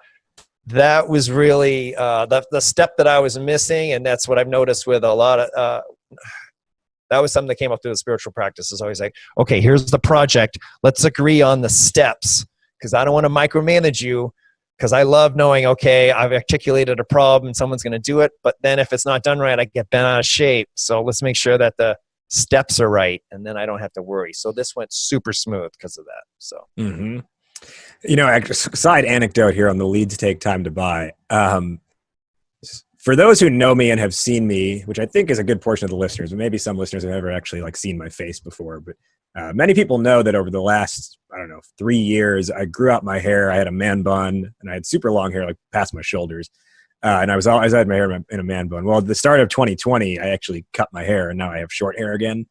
that was really the step that I was missing. And that's what I've noticed with a lot of, that was something that came up through the spiritual practice. Is always like, okay, here's the project. Let's agree on the steps, because I don't want to micromanage you, because I love knowing, okay, I've articulated a problem and someone's going to do it. But then if it's not done right, I get bent out of shape. So let's make sure that the steps are right, and then I don't have to worry. So this went super smooth because of that. So, You know, side anecdote here on the leads take time to buy. For those who know me and have seen me, which I think is a good portion of the listeners, but maybe some listeners have never actually like seen my face before, but many people know that over the last, 3 years, I grew out my hair. I had a man bun, and I had super long hair, like past my shoulders. And I had my hair in a man bun. Well, at the start of 2020, I actually cut my hair, and now I have short hair again.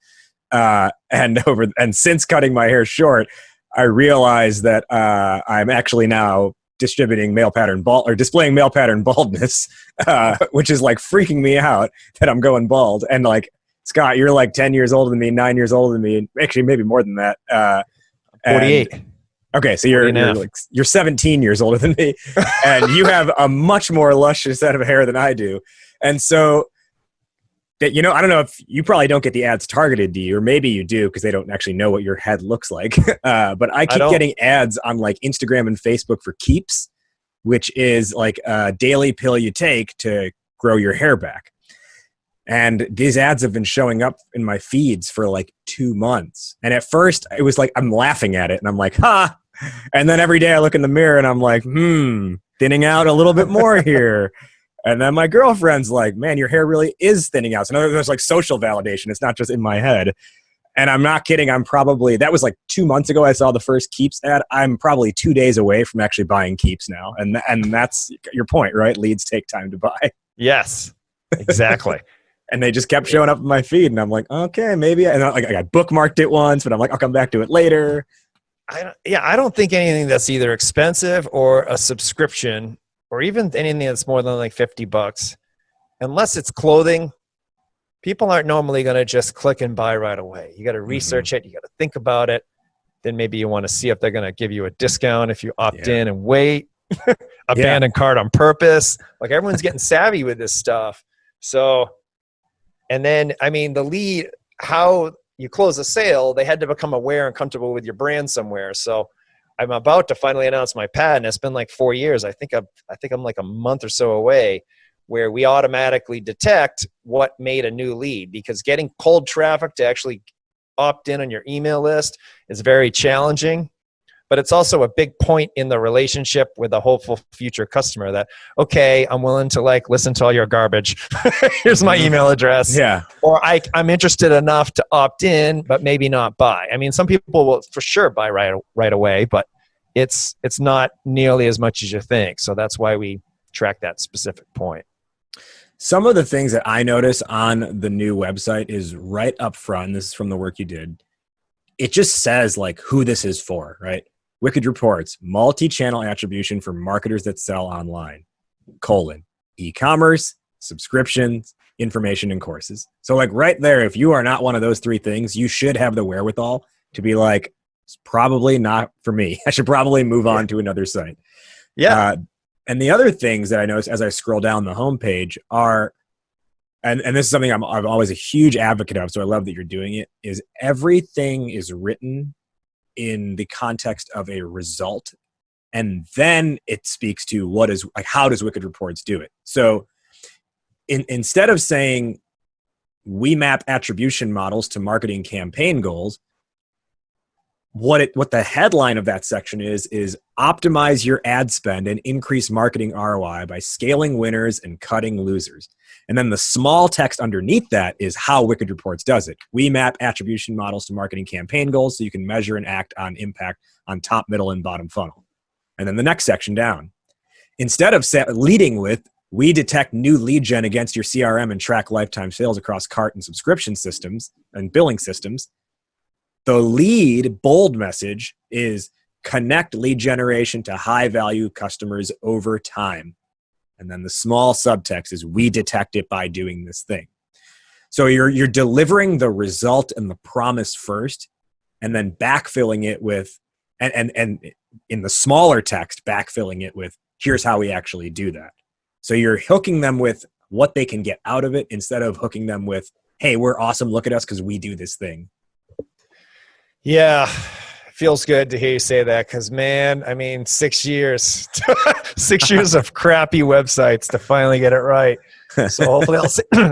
And since cutting my hair short, I realized that I'm actually now displaying male pattern baldness, which is like freaking me out that I'm going bald. And like, Scott, you're like 10 years older than me, 9 years older than me, actually maybe more than that. 48. Okay, so you're 17 years older than me, and you have a much more luscious set of hair than I do. And so that, I don't know if you probably don't get the ads targeted to you, or maybe you do because they don't actually know what your head looks like. But I keep getting ads on like Instagram and Facebook for Keeps, which is like a daily pill you take to grow your hair back. And these ads have been showing up in my feeds for like 2 months. And at first it was like, I'm laughing at it and I'm like, ha. And then every day I look in the mirror and I'm like, thinning out a little bit more here. And then my girlfriend's like, man, your hair really is thinning out. So there's like social validation. It's not just in my head. And I'm not kidding. That was like 2 months ago I saw the first Keeps ad. I'm probably 2 days away from actually buying Keeps now. And that's your point, right? Leads take time to buy. Yes, exactly. And they just kept showing up in my feed. And I'm like, okay, maybe. And I bookmarked it once, but I'm like, I'll come back to it later. I don't think anything that's either expensive or a subscription, or even anything that's more than like $50, unless it's clothing, people aren't normally going to just click and buy right away. You got to research it. You got to think about it. Then maybe you want to see if they're going to give you a discount if you opt in and wait. Abandon cart on purpose. Like, everyone's getting savvy with this stuff. So, and then, the lead, how you close a sale, they had to become aware and comfortable with your brand somewhere. So I'm about to finally announce my patent. It's been like 4 years. I think I'm like a month or so away, where we automatically detect what made a new lead, because getting cold traffic to actually opt in on your email list is very challenging. But it's also a big point in the relationship with a hopeful future customer that, okay, I'm willing to like listen to all your garbage. Here's my email address. Yeah. Or I'm interested enough to opt in, but maybe not buy. Some people will for sure buy right away, but it's not nearly as much as you think. So that's why we track that specific point. Some of the things that I notice on the new website is right up front. This is from the work you did. It just says like who this is for, right? Wicked Reports, multi-channel attribution for marketers that sell online, e-commerce, subscriptions, information, and courses. So like right there, if you are not one of those 3 things, you should have the wherewithal to be like, it's probably not for me. I should probably move on to another site. Yeah. And the other things that I notice as I scroll down the homepage are, and this is something I'm always a huge advocate of, so I love that you're doing it, is everything is written in the context of a result, and then it speaks to how does Wicked Reports do it. So instead of saying we map attribution models to marketing campaign goals, what the headline of that section is optimize your ad spend and increase marketing ROI by scaling winners and cutting losers. And then the small text underneath that is how Wicked Reports does it. We map attribution models to marketing campaign goals so you can measure and act on impact on top, middle, and bottom funnel. And then the next section down. Instead of leading with we detect new lead gen against your CRM and track lifetime sales across cart and subscription systems and billing systems. The lead bold message is connect lead generation to high value customers over time. And then the small subtext is we detect it by doing this thing. So you're delivering the result and the promise first, and then backfilling it with, and in the smaller text, backfilling it with, here's how we actually do that. So you're hooking them with what they can get out of it instead of hooking them with, hey, we're awesome, look at us because we do this thing. Yeah, feels good to hear you say that because, man, I mean, 6 years, 6 years of crappy websites to finally get it right. So hopefully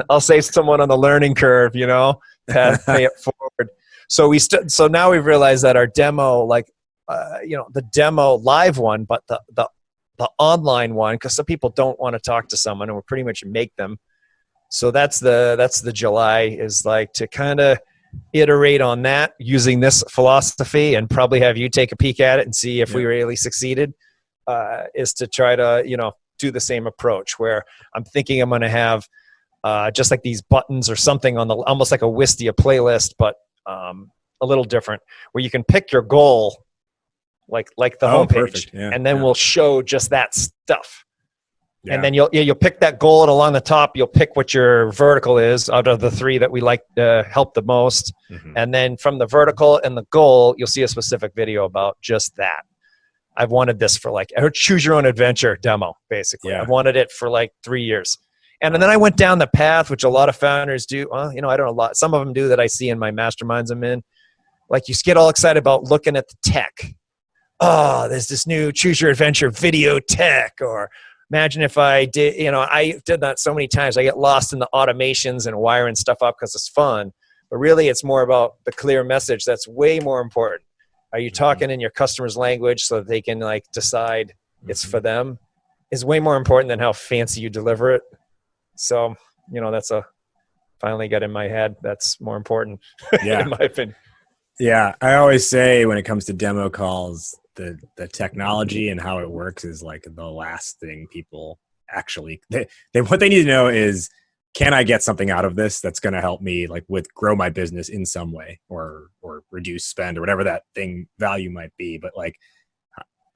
I'll save someone on the learning curve, you know, pay it forward. So so now we've realized that our demo, like, the demo live one, but the online one, because some people don't want to talk to someone and we pretty much make them. So that's the July, is like to kind of iterate on that using this philosophy and probably have you take a peek at it and see if we really succeeded, is to try to, do the same approach where I'm thinking I'm going to have just like these buttons or something on almost like a Wistia playlist, but a little different, where you can pick your goal, like the homepage, and then we'll show just that stuff. Yeah. And then you'll pick that goal, and along the top you'll pick what your vertical is out of the three that we like to help the most. Mm-hmm. And then from the vertical and the goal, you'll see a specific video about just that. I've wanted this for like a choose your own adventure demo, basically. Yeah. I've wanted it for like 3 years. And then I went down the path, which a lot of founders do. I don't know, a lot. Some of them do that I see in my masterminds I'm in. Like you get all excited about looking at the tech. Oh, there's this new choose your adventure video tech. Or imagine if I did, I did that so many times. I get lost in the automations and wiring stuff up because it's fun. But really it's more about the clear message. That's way more important. Are you talking in your customer's language so that they can like decide it's for them? Is way more important than how fancy you deliver it. So, that's finally got in my head. That's more important, in my opinion. Yeah, I always say when it comes to demo calls, the technology and how it works is like the last thing people actually, what they need to know is, can I get something out of this that's going to help me like grow my business in some way or reduce spend or whatever that thing value might be. But like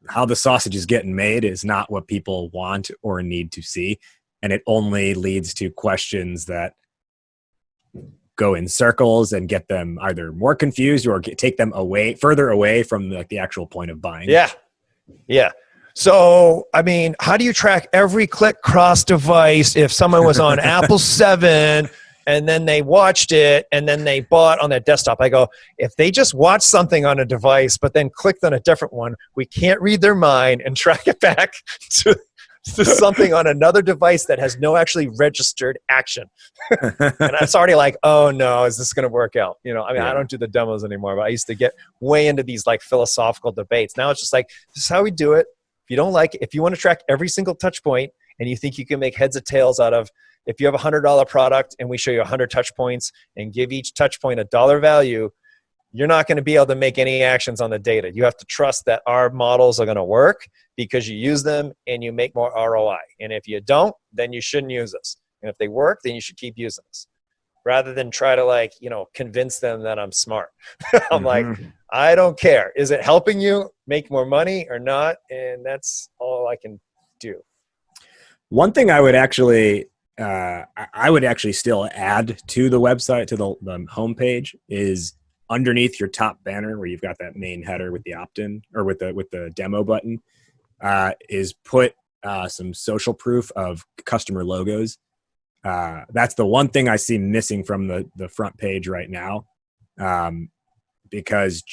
how the sausage is getting made is not what people want or need to see. And it only leads to questions that go in circles and get them either more confused or take them further away from the actual point of buying. Yeah. Yeah. So, I mean, how do you track every click cross device if someone was on Apple 7 and then they watched it and then they bought on their desktop? I go, if they just watched something on a device but then clicked on a different one, we can't read their mind and track it back to something on another device that has no actually registered action. And it's already like, oh no, is this going to work out? I don't do the demos anymore, but I used to get way into these like philosophical debates. Now it's just like, this is how we do it. If you don't like it, if you want to track every single touch point and you think you can make heads or tails out of, if you have a $100 product and we show you 100 touch points and give each touch point a dollar value, you're not going to be able to make any actions on the data. You have to trust that our models are going to work because you use them and you make more ROI. And if you don't, then you shouldn't use us. And if they work, then you should keep using us. Rather than try to convince them that I'm smart. I'm like, I don't care. Is it helping you make more money or not? And that's all I can do. One thing I would actually still add to the website, to the homepage, is underneath your top banner where you've got that main header with the opt-in or with the demo button, is put some social proof of customer logos. That's the one thing I see missing from the front page right now, because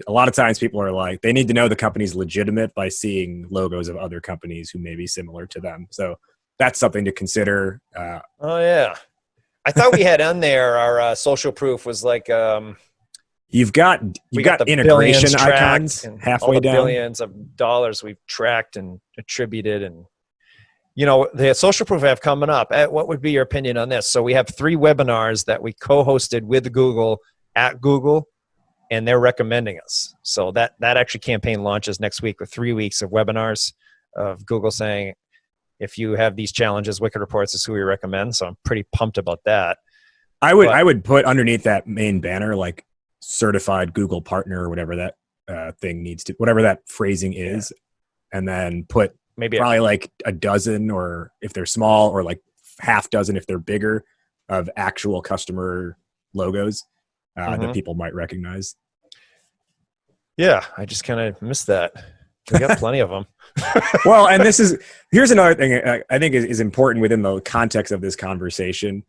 a lot of times people are like, they need to know the company's legitimate by seeing logos of other companies who may be similar to them. So that's something to consider. Oh yeah, I thought we had on there our social proof was like you've got integration icons halfway down. Billions of dollars we've tracked and attributed, and the social proof I have coming up. What would be your opinion on this? So we have 3 webinars that we co-hosted with Google at Google, and they're recommending us. So that actually campaign launches next week with 3 weeks of webinars of Google saying, if you have these challenges, Wicked Reports is who we recommend. So I'm pretty pumped about that. I would put underneath that main banner, like certified Google partner or whatever that thing needs to, whatever that phrasing is. And then put maybe probably like a dozen, or if they're small, or like half dozen if they're bigger, of actual customer logos that people might recognize. Yeah, I just kind of missed that. We got plenty of them. Well, and here's another thing I think is important within the context of this conversation.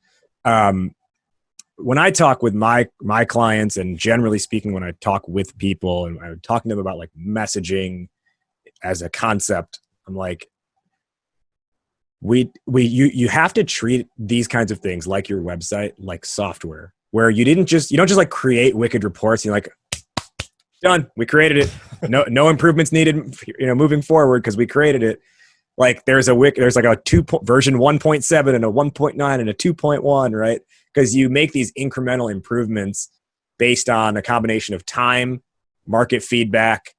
When I talk with my clients, and generally speaking, when I talk with people and I'm talking to them about like messaging as a concept, I'm like, you have to treat these kinds of things like your website, like software, where you don't just like create Wicked Reports and you're like, done, we created it. No improvements needed, moving forward because we created it. Like there's like a version 1.7 and a 1.9 and a 2.1, right? Because you make these incremental improvements based on a combination of time, market feedback,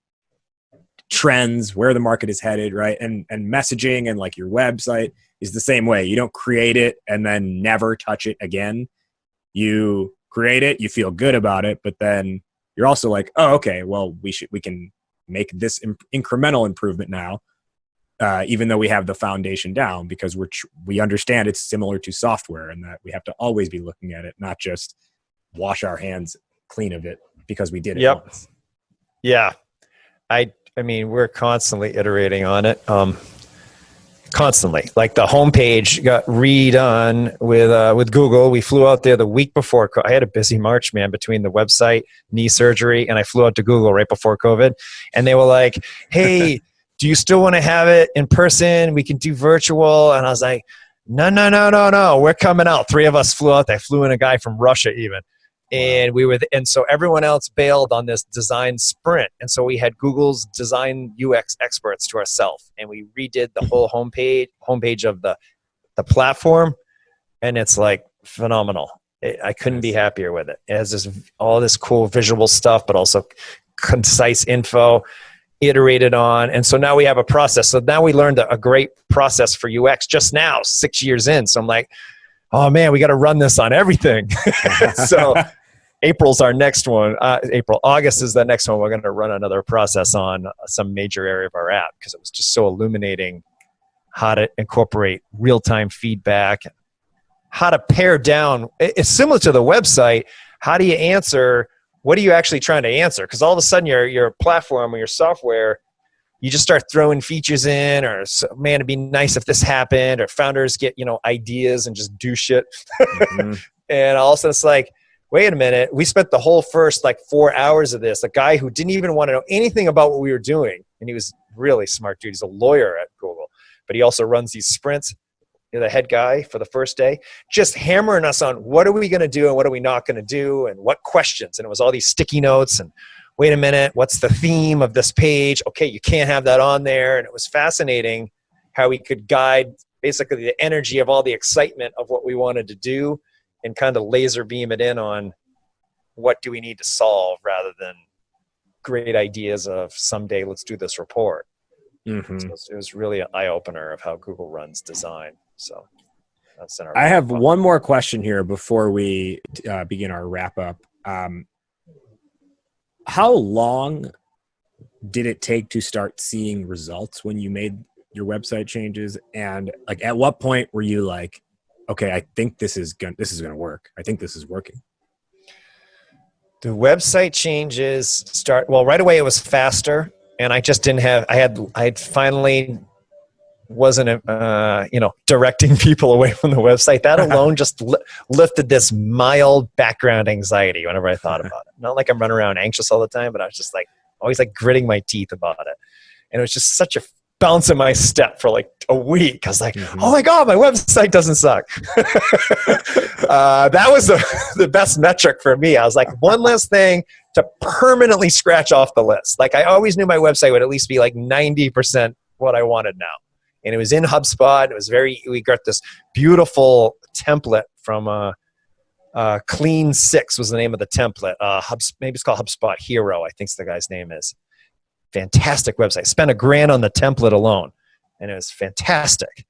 trends, where the market is headed, right? And messaging and like your website is the same way. You don't create it and then never touch it again. You create it, you feel good about it, but then you're also like, oh, okay, well, we can make this incremental improvement now, even though we have the foundation down, because we understand it's similar to software and that we have to always be looking at it, not just wash our hands clean of it because we did it once. Yeah. I mean, we're constantly iterating on it. Constantly. Like the homepage got redone with Google. We flew out there the week before. I had a busy March, man, between the website, knee surgery, and I flew out to Google right before COVID. And they were like, hey, do you still want to have it in person? We can do virtual. And I was like, no. We're coming out. 3 of us flew out. They flew in a guy from Russia even. And and so everyone else bailed on this design sprint. And so we had Google's design UX experts to ourselves, and we redid the whole homepage of the platform. And it's like phenomenal. I couldn't be happier with it. It has all this cool visual stuff, but also concise info iterated on. And so now we have a process. So now we learned a great process for UX just now, 6 years in. So I'm like, oh man, we got to run this on everything. So April's our next one. August is the next one. We're going to run another process on some major area of our app because it was just so illuminating how to incorporate real-time feedback, how to pare down. It's similar to the website. How do you answer? What are you actually trying to answer? Because all of a sudden your platform or your software, you just start throwing features in, or man, it'd be nice if this happened, or founders get, ideas and just do shit. And all of a sudden it's like, wait a minute, we spent the whole first 4 hours of this, a guy who didn't even want to know anything about what we were doing. And he was really smart dude. He's a lawyer at Google, but he also runs these sprints, the head guy for the first day, just hammering us on what are we going to do and what are we not going to do and what questions. And it was all these sticky notes and wait a minute, what's the theme of this page? Okay, you can't have that on there. And it was fascinating how we could guide basically the energy of all the excitement of what we wanted to do and kind of laser beam it in on what do we need to solve rather than great ideas of someday let's do this report. So it was really an eye-opener of how Google runs design. So that's in our I have one more question here before we begin our wrap-up. How long did it take to start seeing results when you made your website changes? And at what point were you like, okay, I think this is going to work. I think this is working. The website changes right away. It was faster, and I just didn't have. I finally wasn't directing people away from the website. That alone just lifted this mild background anxiety whenever I thought about it. Not like I'm running around anxious all the time, but I was just always gritting my teeth about it, and it was just such a bounce in my step for a week. I was like, oh my God, my website doesn't suck. That was the best metric for me. I was like, one less thing to permanently scratch off the list. I always knew my website would at least be 90% what I wanted now. And it was in HubSpot. It was we got this beautiful template from Clean 6 was the name of the template. Maybe it's called HubSpot Hero, I think the guy's name is. Fantastic website. Spent $1,000 on the template alone. and it was fantastic.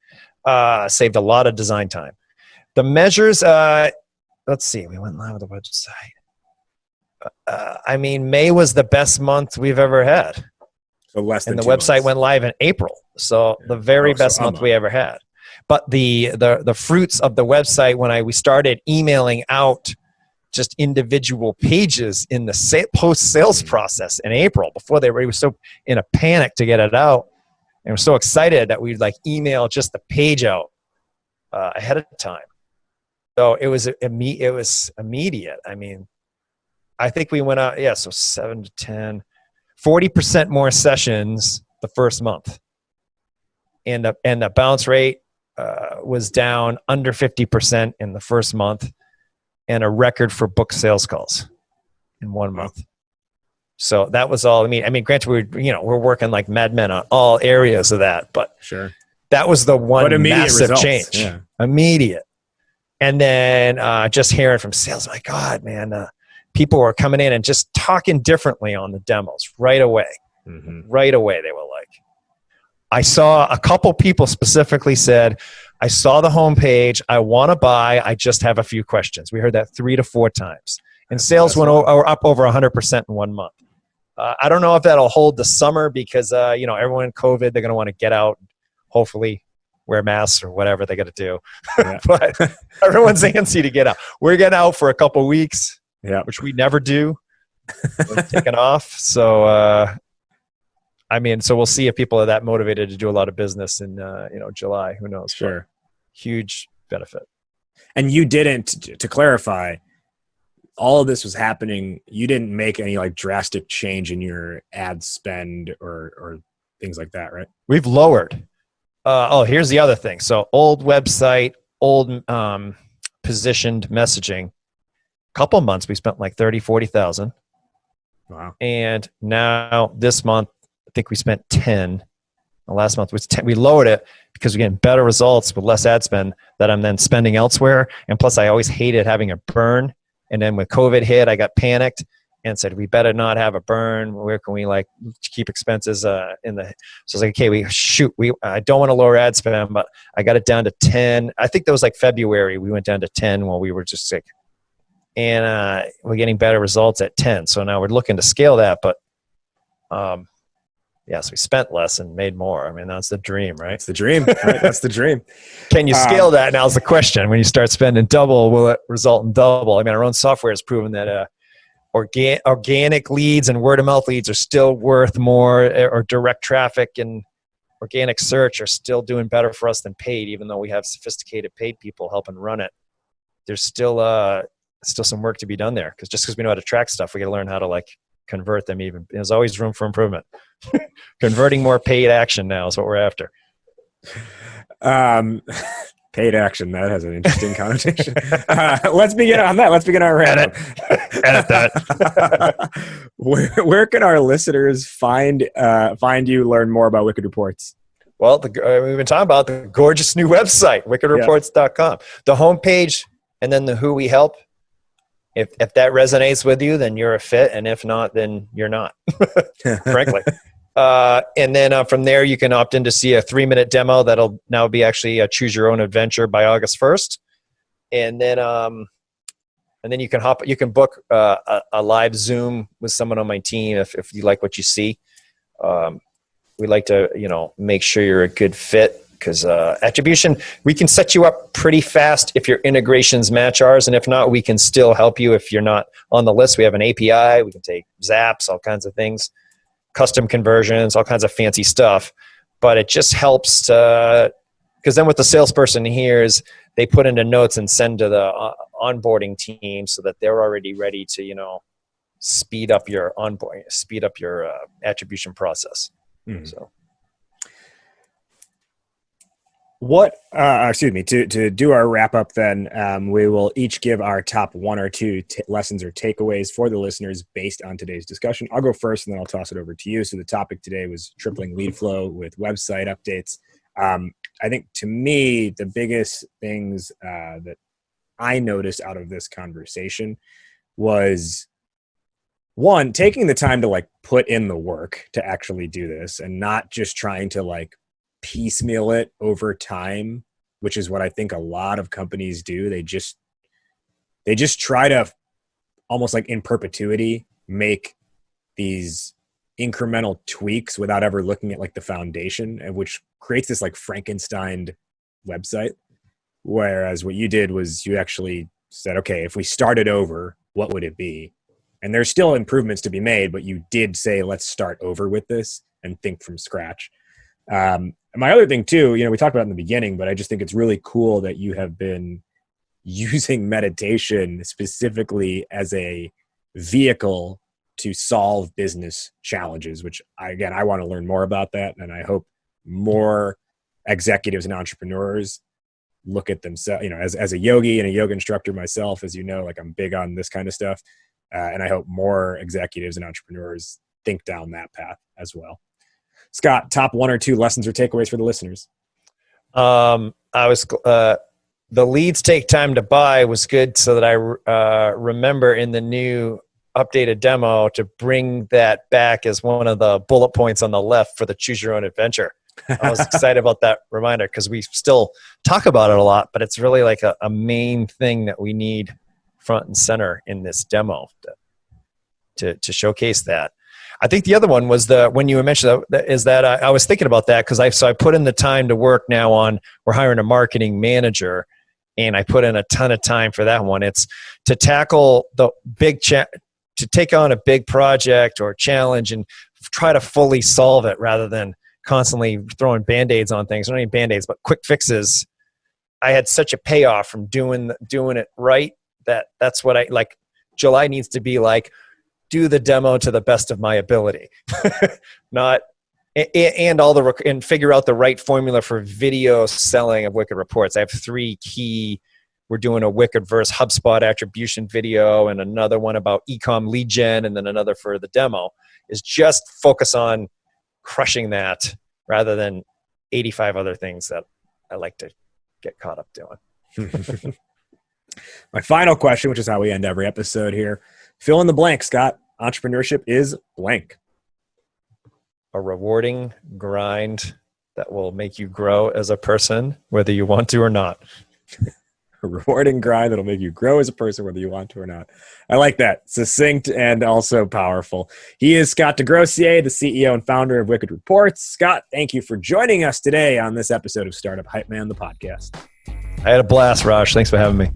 Saved a lot of design time. The measures, let's see, we went live with the website. May was the best month we've ever had. So less than and the 2 website months. went live in April. So the very best month we ever had. But the fruits of the website, when we started emailing out just individual pages in the post-sales process in April, before we were so in a panic to get it out, and we're so excited that we'd like email just the page out ahead of time. So it was immediate. I think we went out, so 7 to 10, 40% more sessions the first month. And the bounce rate was down under 50% in the first month, and a record for book sales calls in 1 month. So that was all. Granted, we're working like madmen on all areas of that, but sure, that was the one massive results. Change. Yeah. Immediate. And then just hearing from sales, my God, man, people were coming in and just talking differently on the demos right away. Mm-hmm. Right away, they were like, I saw a couple people specifically said, I saw the homepage, I want to buy, I just have a few questions. We heard that 3 to 4 times. And sales went up over 100% in 1 month. I don't know if that'll hold the summer because, everyone in COVID, they're going to want to get out, hopefully wear masks or whatever they got to do. Yeah. But everyone's antsy to get out. We're getting out for a couple weeks, which we never do. We're taking off. So, so we'll see if people are that motivated to do a lot of business in, July. Who knows? Sure. But huge benefit. And you didn't, to clarify, all of this was happening. You didn't make any like drastic change in your ad spend or things like that, right? We've lowered. Here's the other thing. So old website, old positioned messaging. Couple months we spent like 30, 40,000. Wow. And now this month, I think we spent 10. The last month was 10. We lowered it because we're getting better results with less ad spend that I'm then spending elsewhere. And plus I always hated having a burn. And then when COVID hit, I got panicked and said, we better not have a burn. Where can we like keep expenses in the, so I was like, okay, I don't want to lower ad spend, but I got it down to 10. I think that was like February. We went down to 10 while we were just sick, and we're getting better results at 10. So now we're looking to scale that, but so we spent less and made more. That's the dream, right? It's the dream. Right? That's the dream. Can you scale that? Now's the question. When you start spending double, will it result in double? Our own software has proven that organic leads and word of mouth leads are still worth more, or direct traffic and organic search are still doing better for us than paid, even though we have sophisticated paid people helping run it. There's still some work to be done there, because we know how to track stuff, we got to learn how to like convert them. Even there's always room for improvement. Converting more paid action now is what we're after. Paid action, that has an interesting connotation. Let's begin on that. Let's begin our round. Edit that. Where can our listeners find you, learn more about Wicked Reports? Well, we've been talking about the gorgeous new website, wickedreports.com. The homepage, and then the who we help. If that resonates with you, then you're a fit, and if not, then you're not, frankly. And then from there, you can opt in to see a 3-minute demo that'll now be actually a choose your own adventure by August 1st. And then you can book a live Zoom with someone on my team if you like what you see. We like to, make sure you're a good fit, because attribution, we can set you up pretty fast if your integrations match ours. And if not, we can still help you if you're not on the list. We have an API. We can take zaps, all kinds of things, custom conversions, all kinds of fancy stuff. But it just helps because then what the salesperson hears, they put into notes and send to the onboarding team so that they're already ready to, speed up your onboarding, speed up your attribution process. Mm-hmm. So. To do our wrap up then, we will each give our top 1 or 2 lessons or takeaways for the listeners based on today's discussion. I'll go first and then I'll toss it over to you. So the topic today was tripling lead flow with website updates. I think to me, the biggest things that I noticed out of this conversation was, one, taking the time to like put in the work to actually do this and not just trying to like piecemeal it over time, which is what I think a lot of companies do. They just try to almost like in perpetuity make these incremental tweaks without ever looking at like the foundation, and which creates this like Frankenstein website. Whereas what you did was you actually said, okay, if we started over, what would it be? And there's still improvements to be made, but you did say, let's start over with this and think from scratch. My other thing too, we talked about it in the beginning, but I just think it's really cool that you have been using meditation specifically as a vehicle to solve business challenges, which I want to learn more about that. And I hope more executives and entrepreneurs look at themselves, as a yogi and a yoga instructor myself, as you know, like I'm big on this kind of stuff. And I hope more executives and entrepreneurs think down that path as well. Scott, top 1 or 2 lessons or takeaways for the listeners? The leads take time to buy was good, so that I remember in the new updated demo to bring that back as one of the bullet points on the left for the choose your own adventure. I was excited about that reminder because we still talk about it a lot, but it's really like a main thing that we need front and center in this demo to showcase that. I think the other one was when you mentioned that is that I was thinking about that because I put in the time to work now on, we're hiring a marketing manager, and I put in a ton of time for that one. It's to tackle the to take on a big project or challenge and try to fully solve it rather than constantly throwing Band-Aids on things. Not even Band-Aids, but quick fixes. I had such a payoff from doing it right that's what I like. July needs to be like, do the demo to the best of my ability, and figure out the right formula for video selling of Wicked Reports. I have 3 key. We're doing a Wicked verse HubSpot attribution video and another one about ecom lead gen, and then another for the demo. Is just focus on crushing that rather than 85 other things that I like to get caught up doing. My final question, which is how we end every episode here. Fill in the blank, Scott. Entrepreneurship is blank. A rewarding grind that will make you grow as a person, whether you want to or not. A rewarding grind that'll make you grow as a person, whether you want to or not. I like that. Succinct and also powerful. He is Scott Desgrosseilliers, the CEO and founder of Wicked Reports. Scott, thank you for joining us today on this episode of Startup Hypeman, the podcast. I had a blast, Raj. Thanks for having me.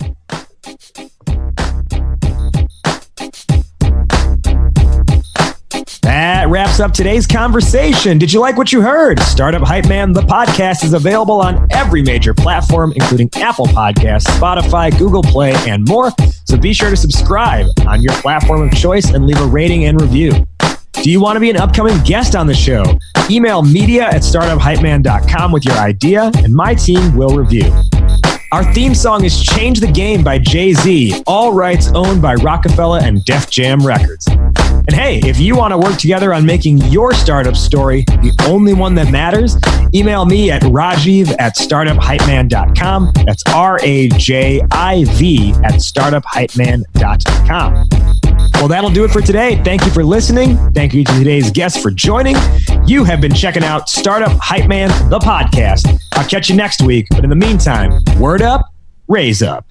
That wraps up today's conversation. Did you like what you heard? Startup Hypeman, the podcast, is available on every major platform, including Apple Podcasts, Spotify, Google Play, and more. So be sure to subscribe on your platform of choice and leave a rating and review. Do you want to be an upcoming guest on the show? Email media@startuphypeman.com with your idea, and my team will review. Our theme song is Change the Game by Jay-Z, all rights owned by Rockefeller and Def Jam Records. And hey, if you want to work together on making your startup story the only one that matters, email me at rajiv@startuphypeman.com. That's RAJIV@startuphypeman.com. Well, that'll do it for today. Thank you for listening. Thank you to today's guests for joining. You have been checking out Startup Hypeman, the podcast. I'll catch you next week. But in the meantime, word up, raise up.